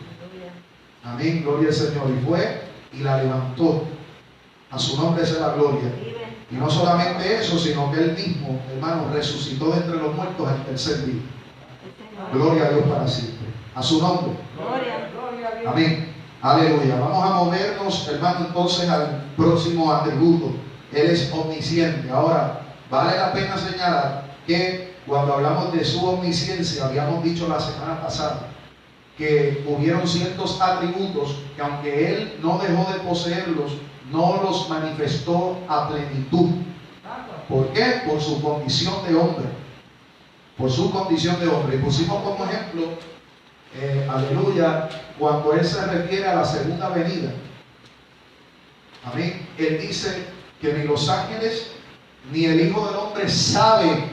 Amén, gloria al Señor. Y fue y la levantó. A su nombre sea la gloria. Y no solamente eso, sino que Él mismo, hermano, resucitó de entre los muertos al tercer día. Gloria a Dios para siempre. A su nombre. Amén. Aleluya. Vamos a movernos, hermano, entonces al próximo atributo. Él es omnisciente. Ahora, vale la pena señalar que cuando hablamos de su omnisciencia, habíamos dicho la semana pasada que hubieron ciertos atributos que, aunque Él no dejó de poseerlos, no los manifestó a plenitud. ¿Por qué? Por su condición de hombre. Por su condición de hombre. Y pusimos como ejemplo, aleluya, cuando Él se refiere a la segunda venida. Amén. Él dice que ni los ángeles ni el Hijo del Hombre sabe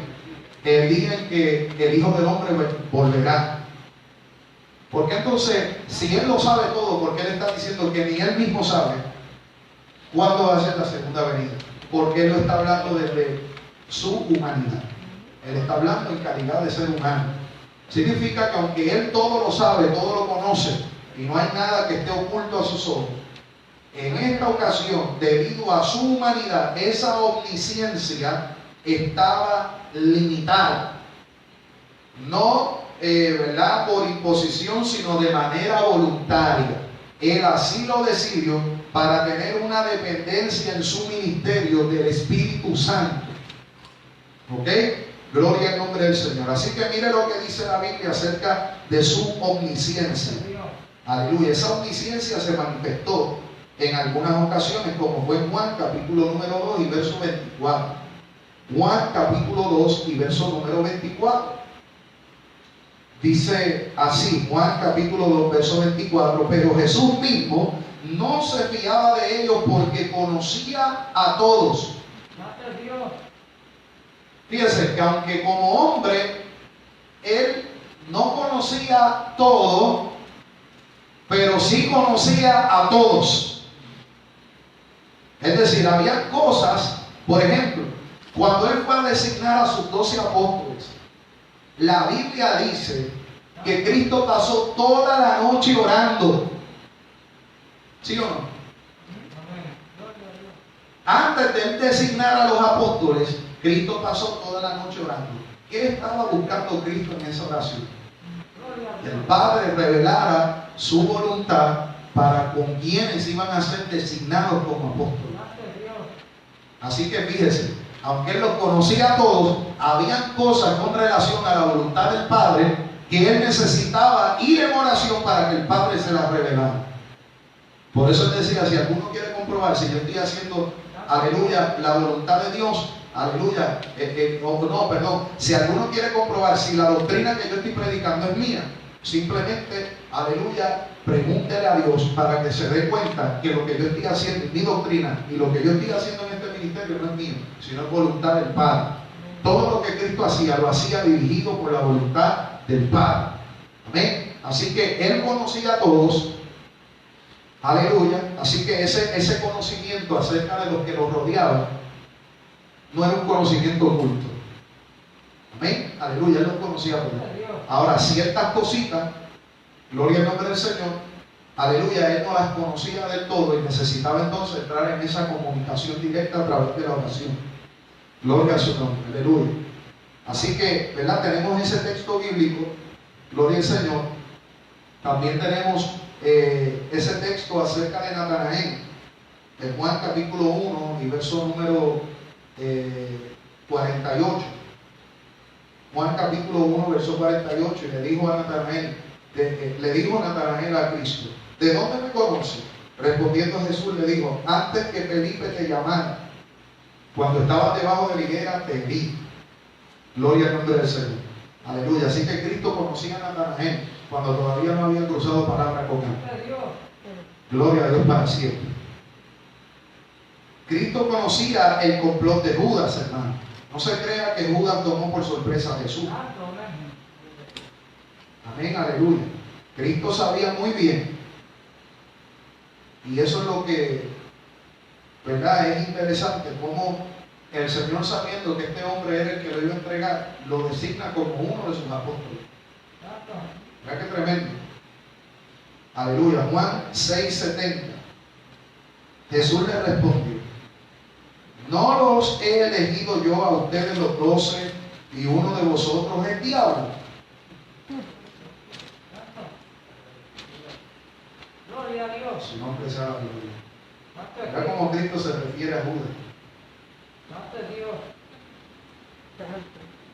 el día en que el Hijo del Hombre volverá. Porque entonces, si Él lo sabe todo, porque Él está diciendo que ni Él mismo sabe cuándo va a ser la segunda venida? Porque Él lo está hablando desde su humanidad. Él está hablando en calidad de ser humano. Significa que aunque Él todo lo sabe, todo lo conoce, y no hay nada que esté oculto a sus ojos, en esta ocasión, debido a su humanidad, esa omnisciencia estaba limitada. No ¿verdad?, por imposición, sino de manera voluntaria. Él así lo decidió para tener una dependencia en su ministerio del Espíritu Santo. ¿Ok? Gloria al nombre del Señor. Así que mire lo que dice la Biblia acerca de su omnisciencia. Aleluya. Esa omnisciencia se manifestó en algunas ocasiones, como fue en Juan capítulo número 2 y verso 24. Juan capítulo 2 y verso número 24. Dice así, Juan capítulo 2, verso 24: pero Jesús mismo no se fiaba de ellos porque conocía a todos. Fíjense que aunque como hombre Él no conocía todo, pero sí conocía a todos. Es decir, había cosas, por ejemplo, cuando Él fue a designar a sus 12 apóstoles, la Biblia dice que Cristo pasó toda la noche orando. ¿Sí o no? Antes de Él designar a los apóstoles, Cristo pasó toda la noche orando. ¿Qué estaba buscando Cristo en esa oración? Que el Padre revelara su voluntad para con quienes iban a ser designados como apóstoles. Así que fíjese, aunque él los conocía a todos, habían cosas con relación a la voluntad del Padre que él necesitaba ir en oración para que el Padre se las revelara. Por eso él decía, si alguno quiere comprobar si yo estoy haciendo, aleluya, la voluntad de Dios, aleluya, si alguno quiere comprobar si la doctrina que yo estoy predicando es mía, simplemente, aleluya, pregúntele a Dios para que se dé cuenta que lo que yo estoy haciendo es mi doctrina y lo que yo estoy haciendo en este ministerio no es mío, sino es voluntad del Padre. Todo lo que Cristo hacía, lo hacía dirigido por la voluntad del Padre. Amén. Así que él conocía a todos. Aleluya. Así que ese conocimiento acerca de los que los rodeaban no era un conocimiento oculto. Amén. Aleluya. Él los conocía a todos. Ahora, ciertas cositas, gloria al nombre del Señor, aleluya, él no las conocía del todo y necesitaba entonces entrar en esa comunicación directa a través de la oración. Gloria a su nombre. Aleluya. Así que, ¿verdad? Tenemos ese texto bíblico, gloria al Señor. También tenemos ese texto acerca de Natanael, de Juan capítulo 1 y verso número 48. Juan capítulo 1, verso 48, y le dijo Natanael a Cristo, ¿de dónde me conoces? Respondiendo Jesús le dijo, antes que Felipe te llamara, cuando estabas debajo de la higuera, te vi. Gloria al nombre del Señor. Aleluya. Así que Cristo conocía a Natanael cuando todavía no había cruzado palabra con él. Gloria a Dios para siempre. Cristo conocía el complot de Judas, hermano. No se crea que Judas tomó por sorpresa a Jesús. Amén, aleluya. Cristo sabía muy bien. Y eso es lo que, ¿verdad? Es interesante cómo el Señor, sabiendo que este hombre era el que lo iba a entregar, lo designa como uno de sus apóstoles. ¿Verdad qué tremendo? Aleluya. Juan 6:70. Jesús le respondió, ¿no los he elegido yo a ustedes los 12 y uno de vosotros es diablo? Gloria a Dios. Su nombre sea la gloria. Mira cómo Cristo se refiere a Judas.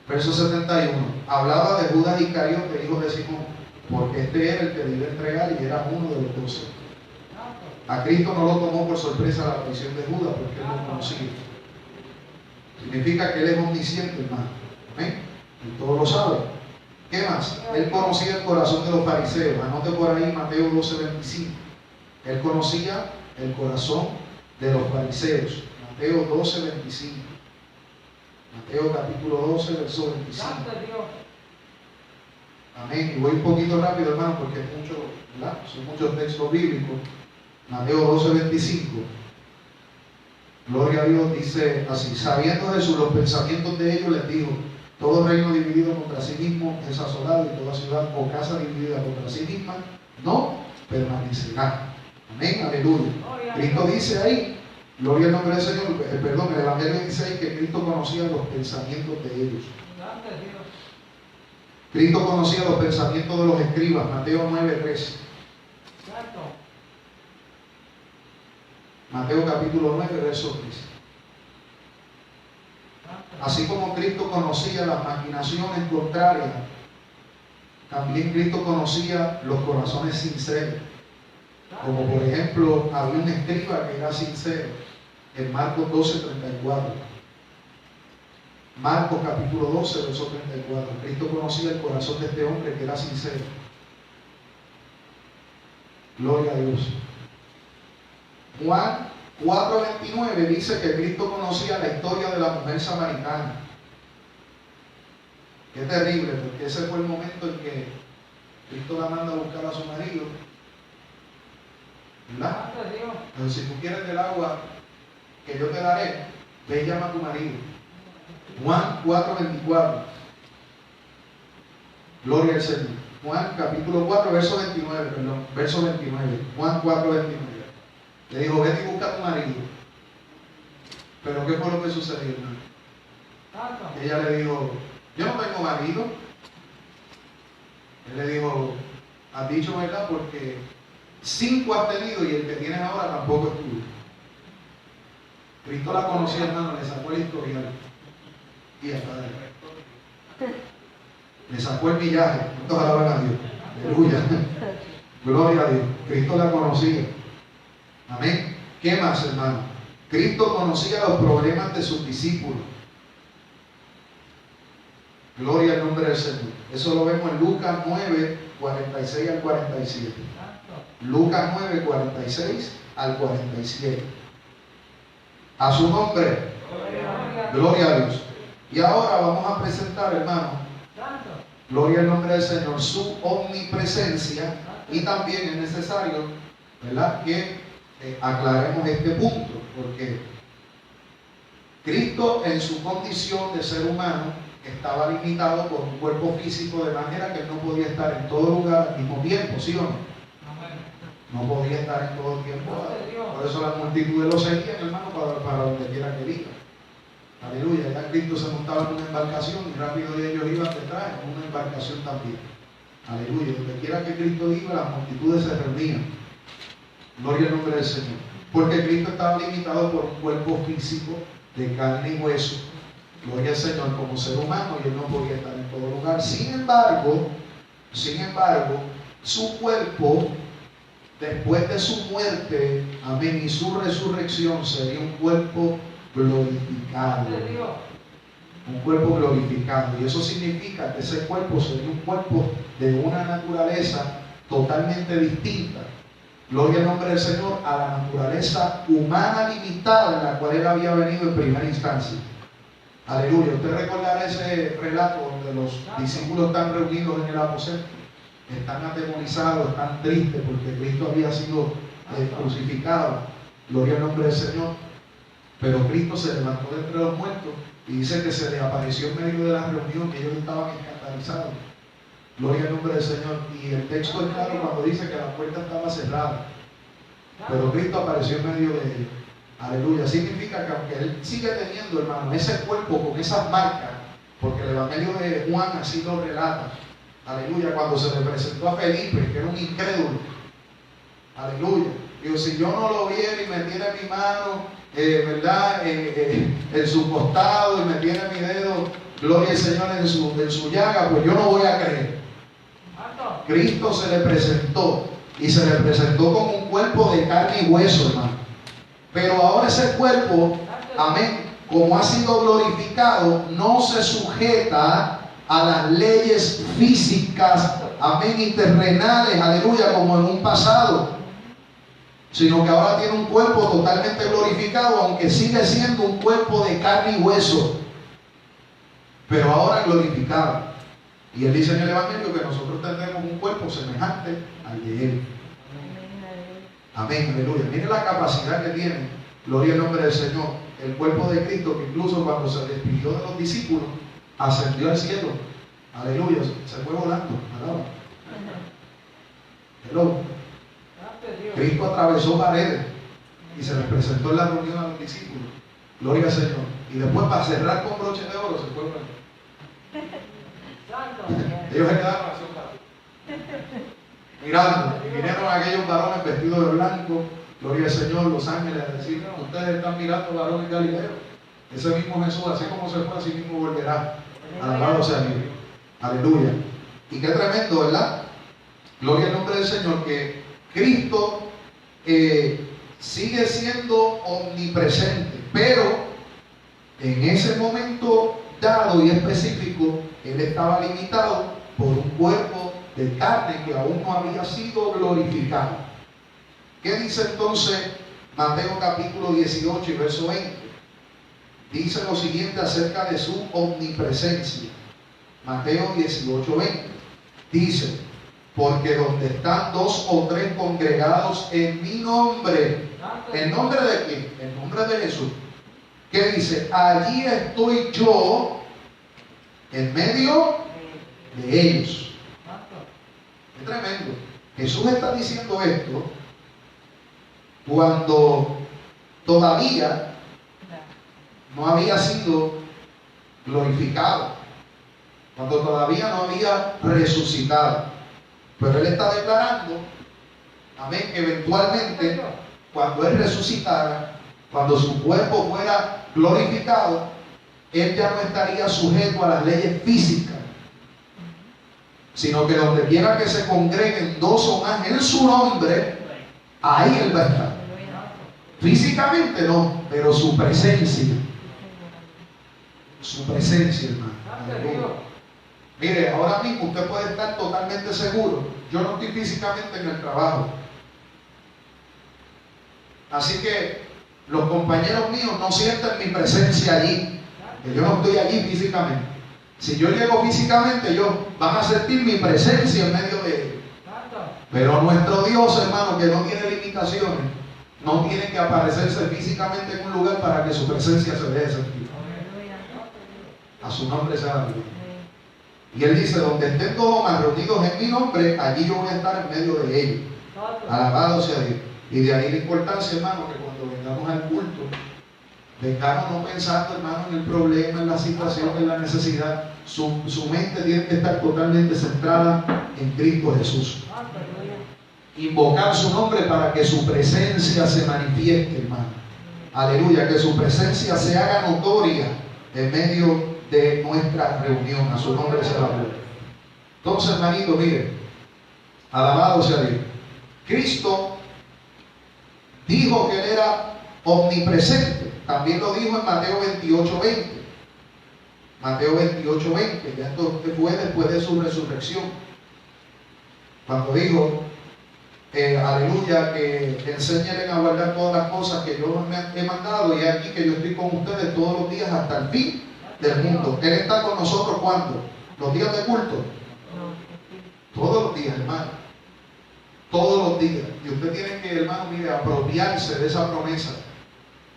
Verso 71. Hablaba de Judas Iscariote, hijo de Simón, porque este era el que le iba a entregar y era uno de los 12. A Cristo no lo tomó por sorpresa la aparición de Judas, porque él lo conocía. Significa que él es omnisciente, hermano. ¿Amén? Y todo lo sabe. ¿Qué más? Él conocía el corazón de los fariseos. Anote por ahí Mateo 12:25. Él conocía el corazón de los fariseos. Mateo 12:25. Mateo capítulo 12, verso 25. Amén. Y voy un poquito rápido, hermano, porque es mucho, ¿verdad? Son muchos textos bíblicos. Mateo 12:25. Gloria a Dios, dice así: sabiendo Jesús los pensamientos de ellos, les dijo, todo reino dividido contra sí mismo es asolado, y toda ciudad o casa dividida contra sí misma no permanecerá. Amén, aleluya. Cristo dice ahí, gloria al nombre del Señor, perdón, el Evangelio dice ahí que Cristo conocía los pensamientos de ellos. Cristo conocía los pensamientos de los escribas. Mateo 9:3. Mateo capítulo 9, verso 3. Así como Cristo conocía las maquinaciones contrarias, también Cristo conocía los corazones sinceros. Como por ejemplo, había un escriba que era sincero, en Marcos 12:34. Marcos capítulo 12, verso 34. Cristo conocía el corazón de este hombre que era sincero. Gloria a Dios. Juan 4:29 dice que Cristo conocía la historia de la mujer samaritana. Qué terrible, porque ese fue el momento en que Cristo la manda a buscar a su marido. ¿Verdad? Entonces, si tú quieres del agua que yo te daré, ve y llama a tu marido. Juan 4:24. Gloria al Señor. Juan capítulo 4, verso 29, perdón, verso 29. Juan 4:29. Le dijo, vete y busca a tu marido. Pero ¿qué fue lo que sucedió, hermano? Ella le dijo, yo no tengo marido. Él le dijo, has dicho verdad, porque 5 has tenido y el que tienes ahora tampoco es tuyo. Cristo la conocía, hermano, le sacó el historial. Y hasta ahí. Le sacó el millaje. ¿Cuántos alaban a Dios? Aleluya. Gloria a Dios. Cristo la conocía. Amén. ¿Qué más, hermano? Cristo conocía los problemas de sus discípulos. Gloria al nombre del Señor. Eso lo vemos en Lucas 9, 46 al 47. Lucas 9, 46 al 47. A su nombre. Gloria a Dios. Y ahora vamos a presentar, hermano, gloria al nombre del Señor, su omnipresencia. Y también es necesario, ¿verdad?, que aclaremos este punto, porque Cristo en su condición de ser humano estaba limitado por un cuerpo físico, de manera que él no podía estar en todo lugar al mismo tiempo, ¿sí o no? No podía estar en todo el tiempo. Por eso las multitudes lo seguían, hermano, para donde quiera que iba. Aleluya. Ya Cristo se montaba en una embarcación y rápido ellos iban detrás en una embarcación también. Aleluya. Donde quiera que Cristo iba, las multitudes se reunían. Gloria al nombre del Señor. Porque Cristo estaba limitado por un cuerpo físico de carne y hueso. Gloria al Señor, como ser humano, y él no podía estar en todo lugar. Sin embargo, su cuerpo, después de su muerte, amén, y su resurrección, sería un cuerpo glorificado. Un cuerpo glorificado. Y eso significa que ese cuerpo sería un cuerpo de una naturaleza totalmente distinta. Gloria al nombre del Señor, a la naturaleza humana limitada en la cual él había venido en primera instancia. Aleluya. Usted recordará ese relato donde los discípulos están reunidos en el aposento, están atemorizados, están tristes porque Cristo había sido crucificado. Gloria al nombre del Señor. Pero Cristo se levantó de entre los muertos y dice que se le apareció en medio de la reunión, que ellos estaban escandalizados. Gloria al nombre del Señor. Y el texto es claro cuando dice que la puerta estaba cerrada, pero Cristo apareció en medio de ellos. Aleluya. Significa que aunque él sigue teniendo, hermano, ese cuerpo con esas marcas, porque el Evangelio de Juan así lo relata. Aleluya. Cuando se le presentó a Felipe, que era un incrédulo. Aleluya. Digo, si yo no lo viera y metiera mi mano, ¿verdad?, en su costado y metiera mi dedo, gloria al Señor, en su llaga, pues yo no voy a creer. Cristo se le presentó y se le presentó como un cuerpo de carne y hueso, hermano. Pero ahora ese cuerpo, amén, como ha sido glorificado, no se sujeta a las leyes físicas, amén, y terrenales, aleluya, como en un pasado, sino que ahora tiene un cuerpo totalmente glorificado, aunque sigue siendo un cuerpo de carne y hueso, pero ahora glorificado. Y él dice en el Evangelio que nosotros tendremos un cuerpo semejante al de él. Amén, aleluya. Mire la capacidad que tiene, gloria al nombre del Señor, el cuerpo de Cristo, que incluso cuando se despidió de los discípulos, ascendió al cielo. Aleluya, se fue volando. Hello. Cristo atravesó paredes y se les presentó en la reunión a los discípulos. Gloria al Señor. Y después, para cerrar con broche de oro, se fue volando. Ellos se quedaron así mirando. Y vinieron aquellos varones vestidos de blanco, gloria al Señor, los ángeles, a decir: ustedes están mirando varones galileos. Ese mismo Jesús, así como se fue, así mismo volverá. Alabado sea Dios. Aleluya. Y qué tremendo, ¿verdad? Gloria al nombre del Señor, que Cristo sigue siendo omnipresente, pero en ese momento dado y específico, él estaba limitado por un cuerpo de carne que aún no había sido glorificado. ¿Qué dice entonces Mateo capítulo 18 y verso 20? Dice lo siguiente acerca de su omnipresencia. Mateo 18, 20. Dice: porque donde están 2 o 3 congregados en mi nombre. ¿En nombre de quién? En nombre de Jesús. ¿Qué dice? Allí estoy yo en medio de ellos. Es tremendo. Jesús está diciendo esto cuando todavía no había sido glorificado, cuando todavía no había resucitado. Pero él está declarando amén, eventualmente, cuando Él resucitara, cuando su cuerpo fuera glorificado, Él ya no estaría sujeto a las leyes físicas, sino que donde quiera que se congreguen dos o más en su nombre, ahí Él va a estar. Físicamente no, pero su presencia, hermano. Mire, ahora mismo usted puede estar totalmente seguro. Yo no estoy físicamente en el trabajo. Así que los compañeros míos no sienten mi presencia allí. Que yo no estoy allí físicamente. Si yo llego físicamente, ellos van a sentir mi presencia en medio de ellos. Pero nuestro Dios, hermano, que no tiene limitaciones, no tiene que aparecerse físicamente en un lugar para que su presencia se deje sentir. A su nombre sea la gloria. Y Él dice, donde estén todos más reunidos en mi nombre, allí yo voy a estar en medio de ellos. Alabado sea Dios. Y de ahí la importancia, hermano, que cuando vengamos al culto, vengamos no pensando, hermano, en el problema, en la situación, en la necesidad. Su mente tiene que estar totalmente centrada en Cristo Jesús. Invocar su nombre para que su presencia se manifieste, hermano. Aleluya, que su presencia se haga notoria en medio de nuestra reunión. A su nombre sea la gloria. Entonces, hermanito, mire, alabado sea Dios. Cristo dijo que Él era omnipresente. También lo dijo en Mateo 28:20. Mateo 28:20. Ya esto fue después de su resurrección. Cuando dijo, aleluya, que enséñenle a guardar todas las cosas que yo me he mandado, y aquí que yo estoy con ustedes todos los días hasta el fin del mundo. Él está con nosotros, ¿cuándo? Los días de culto. Todos los días, hermano. Todos los días. Y usted tiene que, hermano, mire, apropiarse de esa promesa.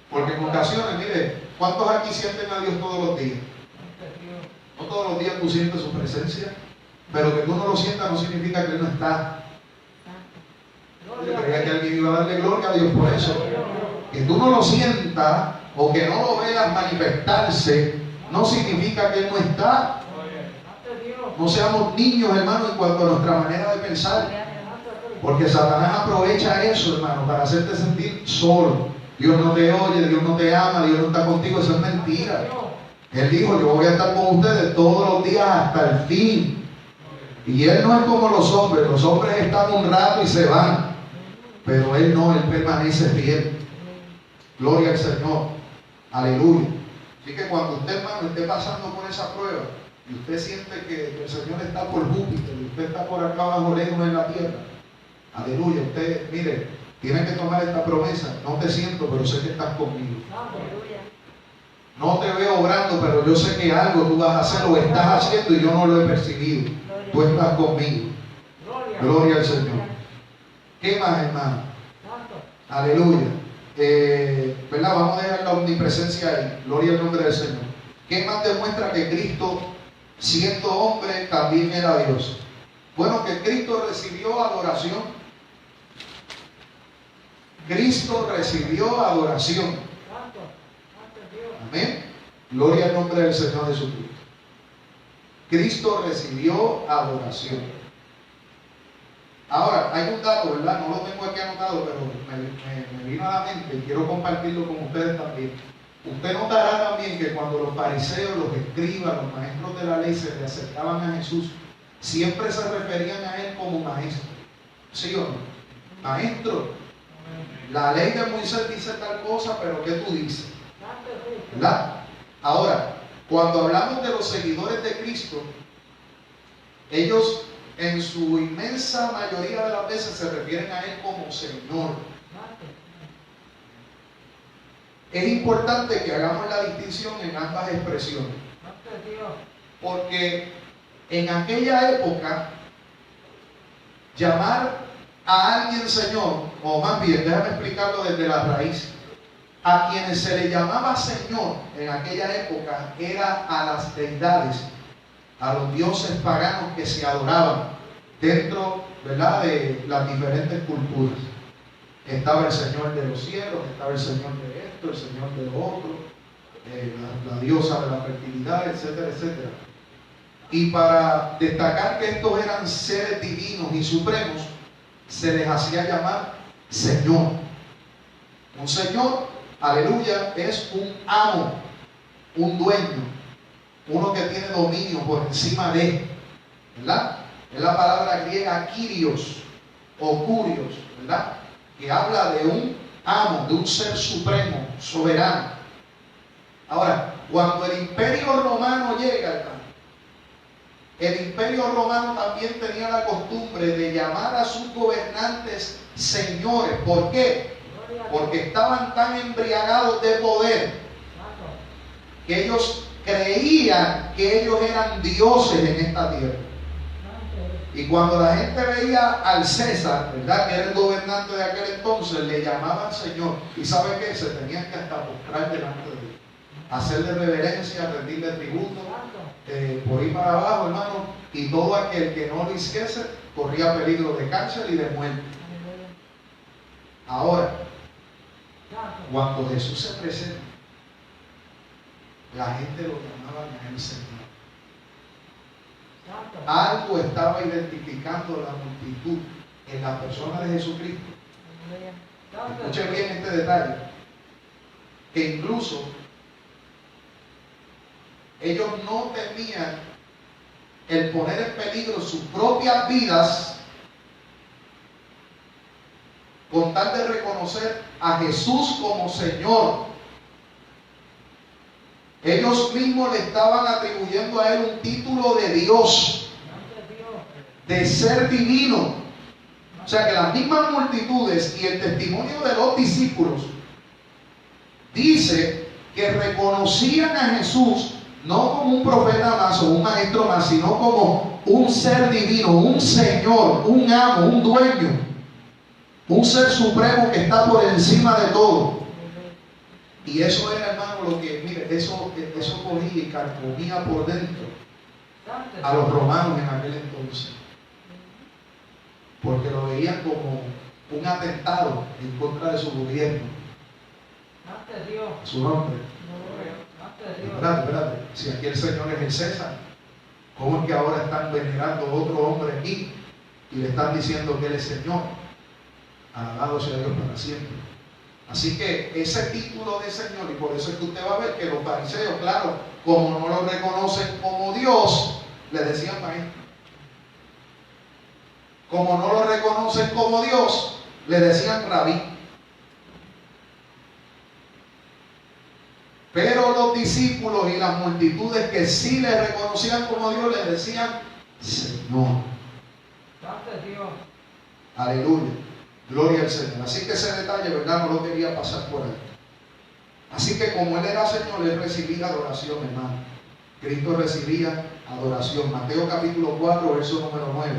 Porque en ocasiones, mire, ¿cuántos aquí sienten a Dios todos los días? No todos los días tú sientes su presencia, pero que tú no lo sientas no significa que Él no está. Yo creía que alguien iba a darle gloria a Dios por eso. Que tú no lo sientas o que no lo veas manifestarse no significa que Él no está. No seamos niños, hermano, en cuanto a nuestra manera de pensar, porque Satanás aprovecha eso, hermano, para hacerte sentir solo. Dios no te oye, Dios no te ama, Dios no está contigo. Eso es mentira. Él dijo, yo voy a estar con ustedes todos los días hasta el fin. Y Él no es como los hombres. Los hombres están un rato y se van, pero Él no, Él permanece fiel. Gloria al Señor. Aleluya. Así que cuando usted, hermano, esté pasando por esa prueba y usted siente que el Señor está por Júpiter y usted está por acá abajo lejos en la tierra, aleluya, usted, mire, tiene que tomar esta promesa. No te siento, pero sé que estás conmigo. No te veo obrando, pero yo sé que algo tú vas a hacer o estás haciendo y yo no lo he percibido. Tú estás conmigo. Gloria al Señor. ¿Qué más, hermano? Aleluya. ¿Verdad? Vamos a dejar la omnipresencia ahí. Gloria al nombre del Señor. ¿Qué más demuestra que Cristo, siendo hombre, también era Dios? Bueno, que Cristo recibió adoración. Cristo recibió adoración. Amén. Gloria al nombre del Señor Jesucristo. Cristo recibió adoración. Ahora, hay un dato, ¿verdad? No lo tengo aquí anotado, pero me vino a la mente y quiero compartirlo con ustedes también. Usted notará también que cuando los fariseos, los escribas, los maestros de la ley se le acercaban a Jesús, siempre se referían a Él como maestro. ¿Sí o no? Maestro, la ley de Moisés dice tal cosa, pero ¿qué tú dices? ¿Verdad? Ahora, cuando hablamos de los seguidores de Cristo, ellos en su inmensa mayoría de las veces se refieren a Él como Señor. Es importante que hagamos la distinción en ambas expresiones, porque en aquella época llamar a alguien Señor, o más bien, déjame explicarlo desde la raíz, a quienes se le llamaba Señor en aquella época era a las deidades, a los dioses paganos que se adoraban dentro, ¿verdad?, de las diferentes culturas. Estaba el Señor de los cielos, estaba el Señor de esto, el Señor de lo otro, la diosa de la fertilidad, etcétera, etcétera. Y para destacar que estos eran seres divinos y supremos, se les hacía llamar Señor. Un señor, aleluya, es un amo, un dueño, uno que tiene dominio por encima de, ¿verdad? Es la palabra griega kyrios o kurios, ¿verdad? Que habla de un amo, de un ser supremo, soberano. Ahora, cuando el imperio romano llega, hermano, el imperio romano también tenía la costumbre de llamar a sus gobernantes señores. ¿Por qué? Porque estaban tan embriagados de poder que ellos creían que ellos eran dioses en esta tierra. Y cuando la gente veía al César, ¿verdad?, que era el gobernante de aquel entonces, le llamaban Señor. ¿Y sabe qué? Se tenían que hasta postrar delante de él, hacerle reverencia, rendirle tributo, por ir para abajo, hermano. Y todo aquel que no lo hiciese corría peligro de cárcel y de muerte. Ahora, cuando Jesús se presenta, la gente lo llamaba a él Señor. Algo estaba identificando la multitud en la persona de Jesucristo. Escuchen bien este detalle, que incluso ellos no temían el poner en peligro sus propias vidas con tal de reconocer a Jesús como Señor. Ellos mismos le estaban atribuyendo a él un título de Dios, de ser divino. O sea que las mismas multitudes y el testimonio de los discípulos dice que reconocían a Jesús no como un profeta más o un maestro más, sino como un ser divino, un Señor, un amo, un dueño, un ser supremo que está por encima de todo. Y eso era, hermano, lo que, mire, eso cogía y carcomía por dentro a los romanos en aquel entonces, porque lo veían como un atentado en contra de su gobierno, su nombre. Espérate, si aquí el Señor es el César, ¿cómo es que ahora están venerando a otro hombre aquí y le están diciendo que él es Señor? Alabado sea Dios para siempre. Así que ese título de Señor, y por eso es que usted va a ver que los fariseos, claro, como no lo reconocen como Dios, le decían maestro. Como no lo reconocen como Dios, le decían rabí. Pero los discípulos y las multitudes que sí le reconocían como Dios, le decían Señor. Aleluya. Gloria al Señor. Así que ese detalle, ¿verdad?, no lo quería pasar por él. Así que como él era Señor, él recibía adoración, hermano. Cristo recibía adoración. Mateo capítulo 4, verso número 9.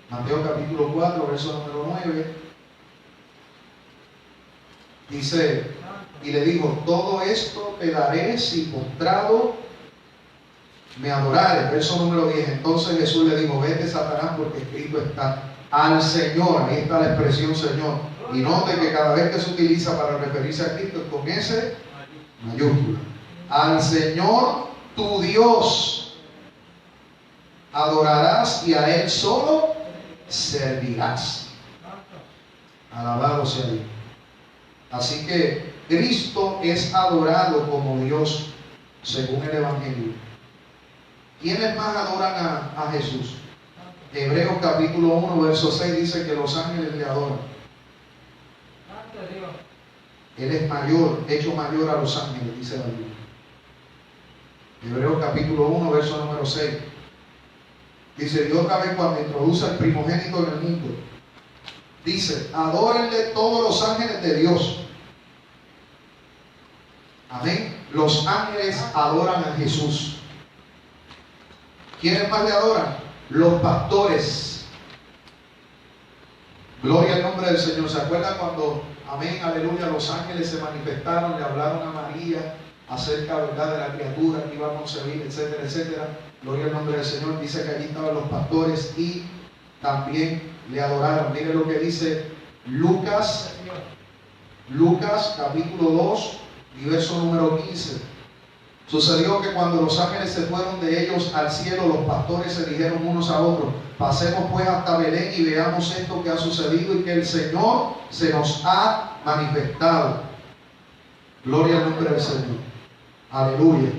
Mateo capítulo 4, verso número 9. Dice, y le dijo, todo esto te daré si postrado me adorares. Verso número 10. Entonces Jesús le dijo, vete, Satanás, porque escrito está, al Señor. Ahí está la expresión Señor. Y note que cada vez que se utiliza para referirse a Cristo es con S mayúscula. Al Señor tu Dios adorarás y a Él solo servirás. Alabado sea Dios. Así que Cristo es adorado como Dios según el Evangelio. ¿Quiénes más adoran a Jesús? Hebreos capítulo 1, verso 6 dice que los ángeles le adoran. Él es mayor, hecho mayor a los ángeles, dice la Biblia. Hebreos capítulo 1, verso número 6. Dice, y otra vez cuando introduce al primogénito en el mundo, dice, adórenle todos los ángeles de Dios. Amén. Los ángeles adoran a Jesús. ¿Quiénes más le adoran? Los pastores. Gloria al nombre del Señor. ¿Se acuerdan cuando, amén, aleluya, los ángeles se manifestaron, le hablaron a María acerca, ¿verdad?, de la criatura que iba a concebir, etcétera, etcétera? Gloria al nombre del Señor. Dice que allí estaban los pastores y también le adoraron. Mire lo que dice Lucas capítulo 2 y verso número 15. Sucedió que cuando los ángeles se fueron de ellos al cielo, los pastores se dijeron unos a otros: pasemos pues hasta Belén y veamos esto que ha sucedido y que el Señor se nos ha manifestado. Gloria al nombre del Señor. Aleluya.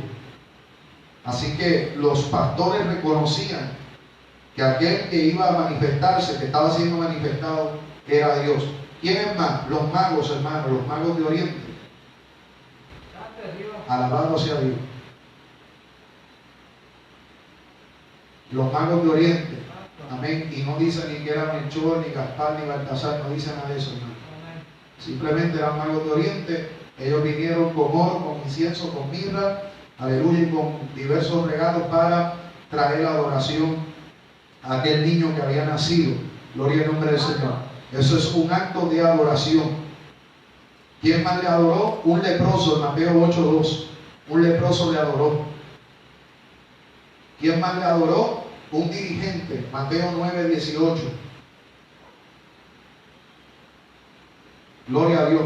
Así que los pastores reconocían que aquel que iba a manifestarse, que estaba siendo manifestado, era Dios. ¿Quién es más? Los magos, hermanos, los magos de Oriente. Alabado sea Dios. Los magos de Oriente. Amén. Y no dicen ni que eran Melchor, ni Gaspar, ni Baltasar, no dicen nada de eso, hermano. Simplemente eran magos de Oriente. Ellos vinieron con oro, con incienso, con mirra, aleluya, y con diversos regalos para traer la adoración a aquel niño que había nacido. Gloria al nombre del Señor. Eso es un acto de adoración. ¿Quién más le adoró? Un leproso, en Mateo 8:2. Un leproso le adoró. ¿Quién más le adoró? Un dirigente, Mateo 9:18. Gloria a Dios.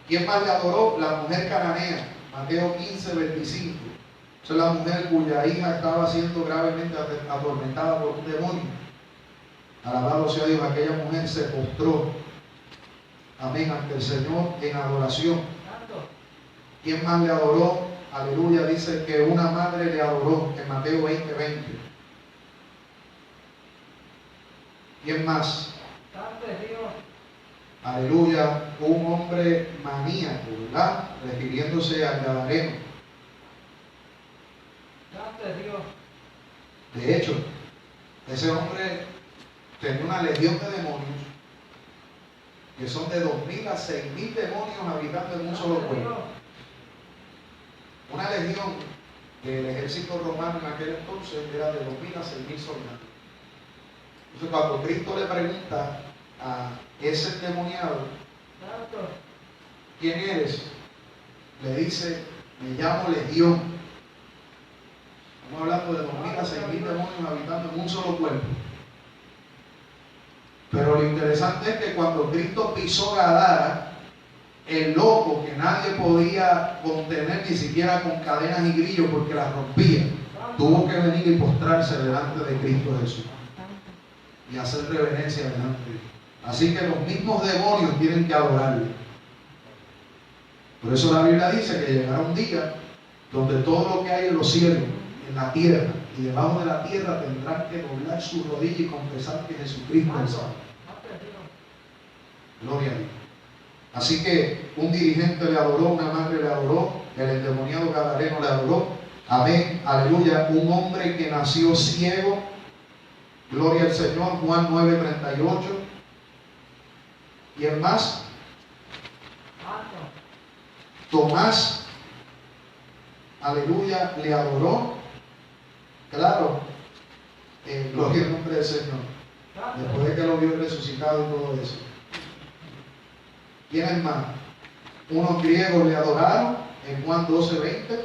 ¿Quién más le adoró? La mujer cananea, Mateo 15:25. Esa es la mujer cuya hija estaba siendo gravemente atormentada por un demonio. Alabado sea Dios. Aquella mujer se postró, amén, ante el Señor en adoración. ¿Quién más le adoró? Aleluya, dice que una madre le adoró en Mateo 20:20. ¿Quién más? Aleluya, un hombre maníaco, ¿verdad? Refiriéndose al Gadareno. De hecho, ese hombre tenía una legión de demonios, que son de 2.000 a 6.000 demonios habitando en un solo pueblo. Una legión del ejército romano en aquel entonces era de 2.000 a 6.000 soldados. Entonces, cuando Cristo le pregunta a ese endemoniado: ¿quién eres?, le dice: me llamo Legión. Estamos hablando de 2.000 a 6.000 demonios habitando en un solo cuerpo. Pero lo interesante es que cuando Cristo pisó Gadara, el loco que nadie podía contener, ni siquiera con cadenas y grillos porque las rompía, tuvo que venir y postrarse delante de Cristo Jesús y hacer reverencia delante de él. Así que los mismos demonios tienen que adorarle. Por eso la Biblia dice que llegará un día donde todo lo que hay en los cielos, en la tierra y debajo de la tierra, tendrán que doblar su rodilla y confesar que Jesucristo es el Salvador. Gloria a Dios. Así que un dirigente le adoró, una madre le adoró, el endemoniado gadareno le adoró. Amén, aleluya. Un hombre que nació ciego, gloria al Señor, Juan 9:38. ¿Quién más? Tomás, aleluya, le adoró. Claro, gloria al nombre del Señor. Después de que lo vio resucitado y todo eso. ¿Quiénes más? Unos griegos le adoraron en Juan 12:20.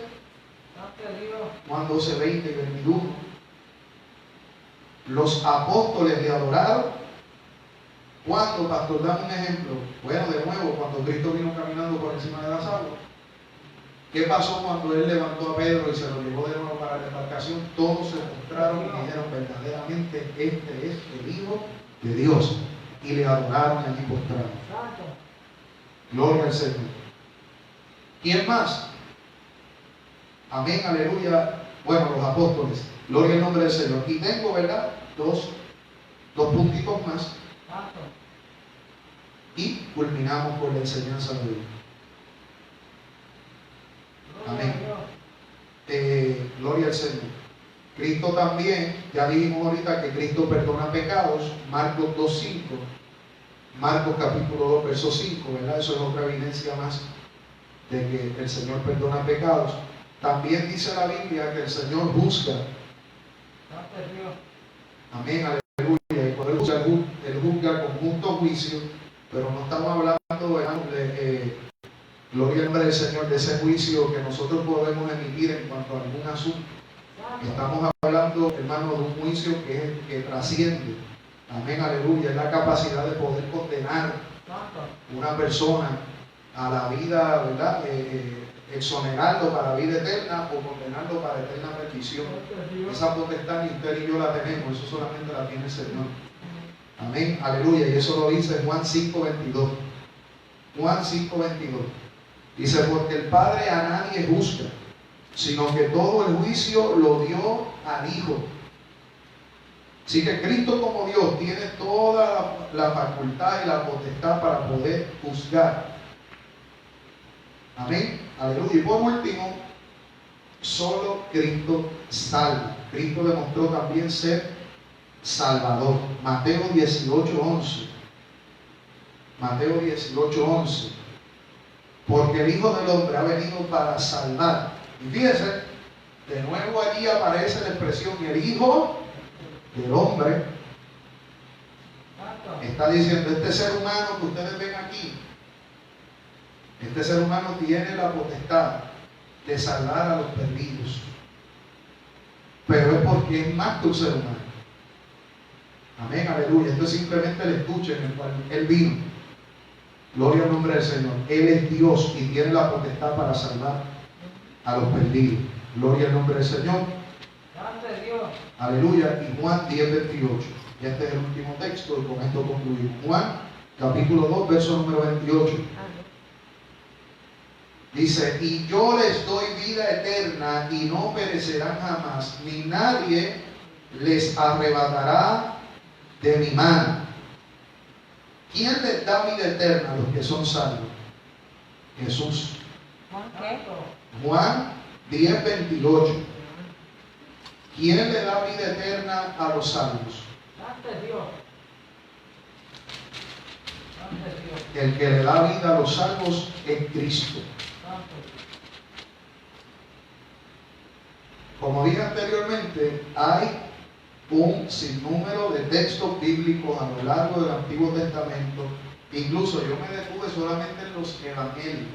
Juan 12:20 y 21. Los apóstoles le adoraron. ¿Cuándo, pastor? Dame un ejemplo. Bueno, de nuevo, cuando Cristo vino caminando por encima de las aguas. ¿Qué pasó cuando Él levantó a Pedro y se lo llevó de nuevo para la embarcación? Todos se mostraron y dijeron: verdaderamente este es el Hijo de Dios. Y le adoraron allí postrados. Gloria al Señor. ¿Quién más? Amén, aleluya. Bueno, los apóstoles. Gloria al nombre del Señor. Y tengo, ¿verdad? Dos puntitos más. Y culminamos con la enseñanza de hoy. Amén. Gloria al Señor. Cristo también, ya dijimos ahorita que Cristo perdona pecados. Marcos 2:5. Marcos capítulo 2, verso 5, ¿verdad? Eso es otra evidencia más de que el Señor perdona pecados. También dice la Biblia que el Señor juzga. Amén, aleluya. Y por él juzga con justo juicio, pero no estamos hablando, hermanos, de gloria al nombre del Señor, de ese juicio que nosotros podemos emitir en cuanto a algún asunto. Estamos hablando, hermano, de un juicio que trasciende. Amén, aleluya. Es la capacidad de poder condenar una persona a la vida, ¿verdad? exonerarlo para vida eterna o condenarlo para eterna perdición. Esa potestad ni usted ni yo la tenemos, eso solamente la tiene el Señor. Amén, aleluya. Y eso lo dice Juan 5:22. Juan 5:22. Dice, porque el Padre a nadie juzga, sino que todo el juicio lo dio al Hijo. Así que Cristo como Dios tiene toda la facultad y la potestad para poder juzgar. Amén, aleluya. Y por último, solo Cristo salva. Cristo demostró también ser Salvador. Mateo 18:11. Mateo 18:11. Porque el Hijo del Hombre ha venido para salvar. Y fíjense, de nuevo allí aparece la expresión el Hijo del Hombre. Está diciendo, este ser humano que ustedes ven aquí, este ser humano tiene la potestad de salvar a los perdidos. Pero es porque es más que un ser humano. Amén, aleluya. Esto es simplemente el estuche en el cual Él vino. Gloria al nombre del Señor. Él es Dios y tiene la potestad para salvar a los perdidos. Gloria al nombre del Señor. Aleluya. Y Juan 10:28. Y este es el último texto y con esto concluimos. Juan capítulo 2, verso número 28. Dice, y yo les doy vida eterna y no perecerán jamás, ni nadie les arrebatará de mi mano. ¿Quién les da vida eterna a los que son salvos? Jesús. Juan 10:28. ¿Quién le da vida eterna a los salvos? El que le da vida a los salvos es Cristo. Como dije anteriormente, hay un sinnúmero de textos bíblicos a lo largo del Antiguo Testamento. Incluso yo me detuve solamente en los evangelios,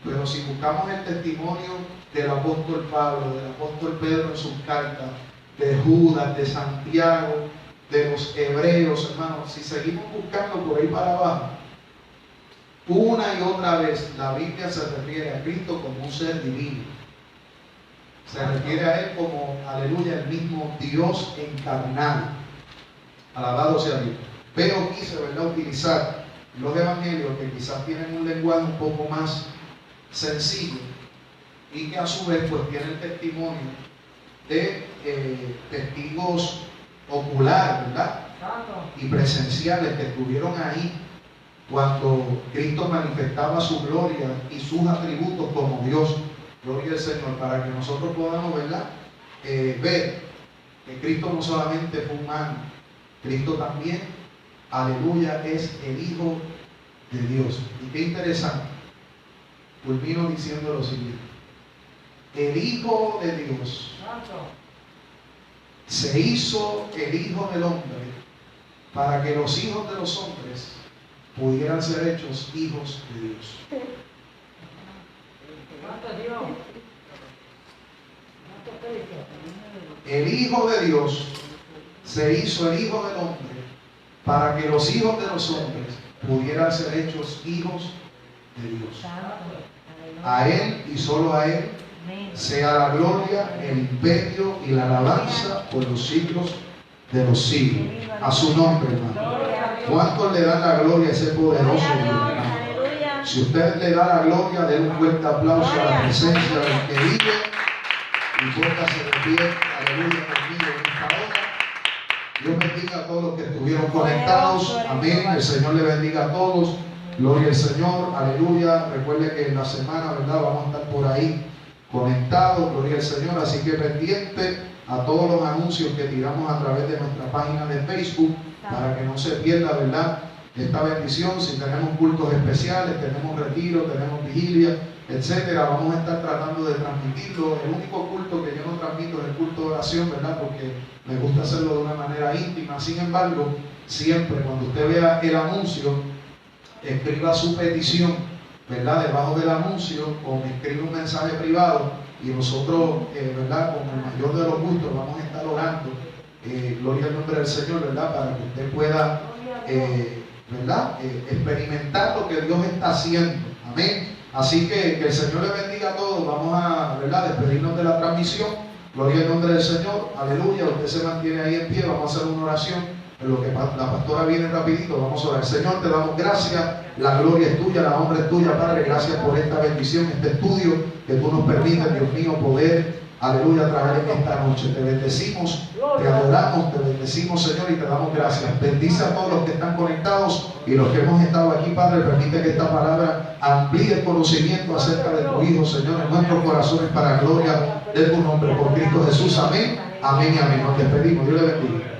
pero si buscamos el testimonio del apóstol Pablo, del apóstol Pedro en sus cartas, de Judas, de Santiago, de los hebreos, hermanos, si seguimos buscando por ahí para abajo, una y otra vez la Biblia se refiere a Cristo como un ser divino. Se refiere a Él como, aleluya, el mismo Dios encarnado. Alabado sea Dios. Pero quise, ¿verdad?, utilizar los evangelios que quizás tienen un lenguaje un poco más sencillo y que a su vez pues tienen testimonio de testigos oculares, ¿verdad?, y presenciales que estuvieron ahí cuando Cristo manifestaba su gloria y sus atributos como Dios. Gloria al Señor, para que nosotros podamos, ¿verdad?, ver que Cristo no solamente fue humano, Cristo también, aleluya, es el Hijo de Dios. Y qué interesante, culmino diciendo lo siguiente: el Hijo de Dios se hizo el Hijo del Hombre para que los hijos de los hombres pudieran ser hechos hijos de Dios. El Hijo de Dios se hizo el Hijo del Hombre para que los hijos de los hombres pudieran ser hechos hijos de Dios. A Él y solo a Él sea la gloria, el imperio y la alabanza por los siglos de los siglos. A su nombre, hermano. ¿Cuántos le dan la gloria a ese poderoso Dios? Si usted le da la gloria, dé un fuerte aplauso a la presencia del que vive y póngase de pie, aleluya, conmigo en esta hora. Dios bendiga a todos los que estuvieron conectados. Amén. El Señor le bendiga a todos. Gloria al Señor, aleluya. Recuerde que en la semana, ¿verdad?, vamos a estar por ahí conectados. Gloria al Señor. Así que pendiente a todos los anuncios que tiramos a través de nuestra página de Facebook para que no se pierda, ¿verdad?, esta bendición. Si tenemos cultos especiales, tenemos retiro, tenemos vigilia, etcétera, vamos a estar tratando de transmitirlo. El único culto que yo no transmito es el culto de oración, ¿verdad?, porque me gusta hacerlo de una manera íntima. Sin embargo, siempre cuando usted vea el anuncio, escriba su petición, ¿verdad?, debajo del anuncio, o me escribe un mensaje privado y nosotros, ¿verdad?, con el mayor de los gustos vamos a estar orando. Gloria al nombre del Señor, ¿verdad?, para que usted pueda, ¿verdad?, experimentar lo que Dios está haciendo. Amén. Así que el Señor le bendiga a todos. Vamos a, ¿verdad?, despedirnos de la transmisión. Gloria al nombre del Señor. Aleluya. Usted se mantiene ahí en pie. Vamos a hacer una oración. En lo que la pastora viene rapidito, vamos a orar. Señor, te damos gracias. La gloria es tuya, la honra es tuya, Padre. Gracias por esta bendición, este estudio que tú nos permites, Dios mío, poder, aleluya, traer en esta noche. Te bendecimos, te adoramos, te bendecimos, Señor, y te damos gracias. Bendice a todos los que están conectados y los que hemos estado aquí, Padre. Permite que esta palabra amplíe el conocimiento acerca de tu Hijo, Señor, en nuestros corazones para gloria de tu nombre. Por Cristo Jesús, amén, amén y amén. Nos despedimos. Dios le bendiga.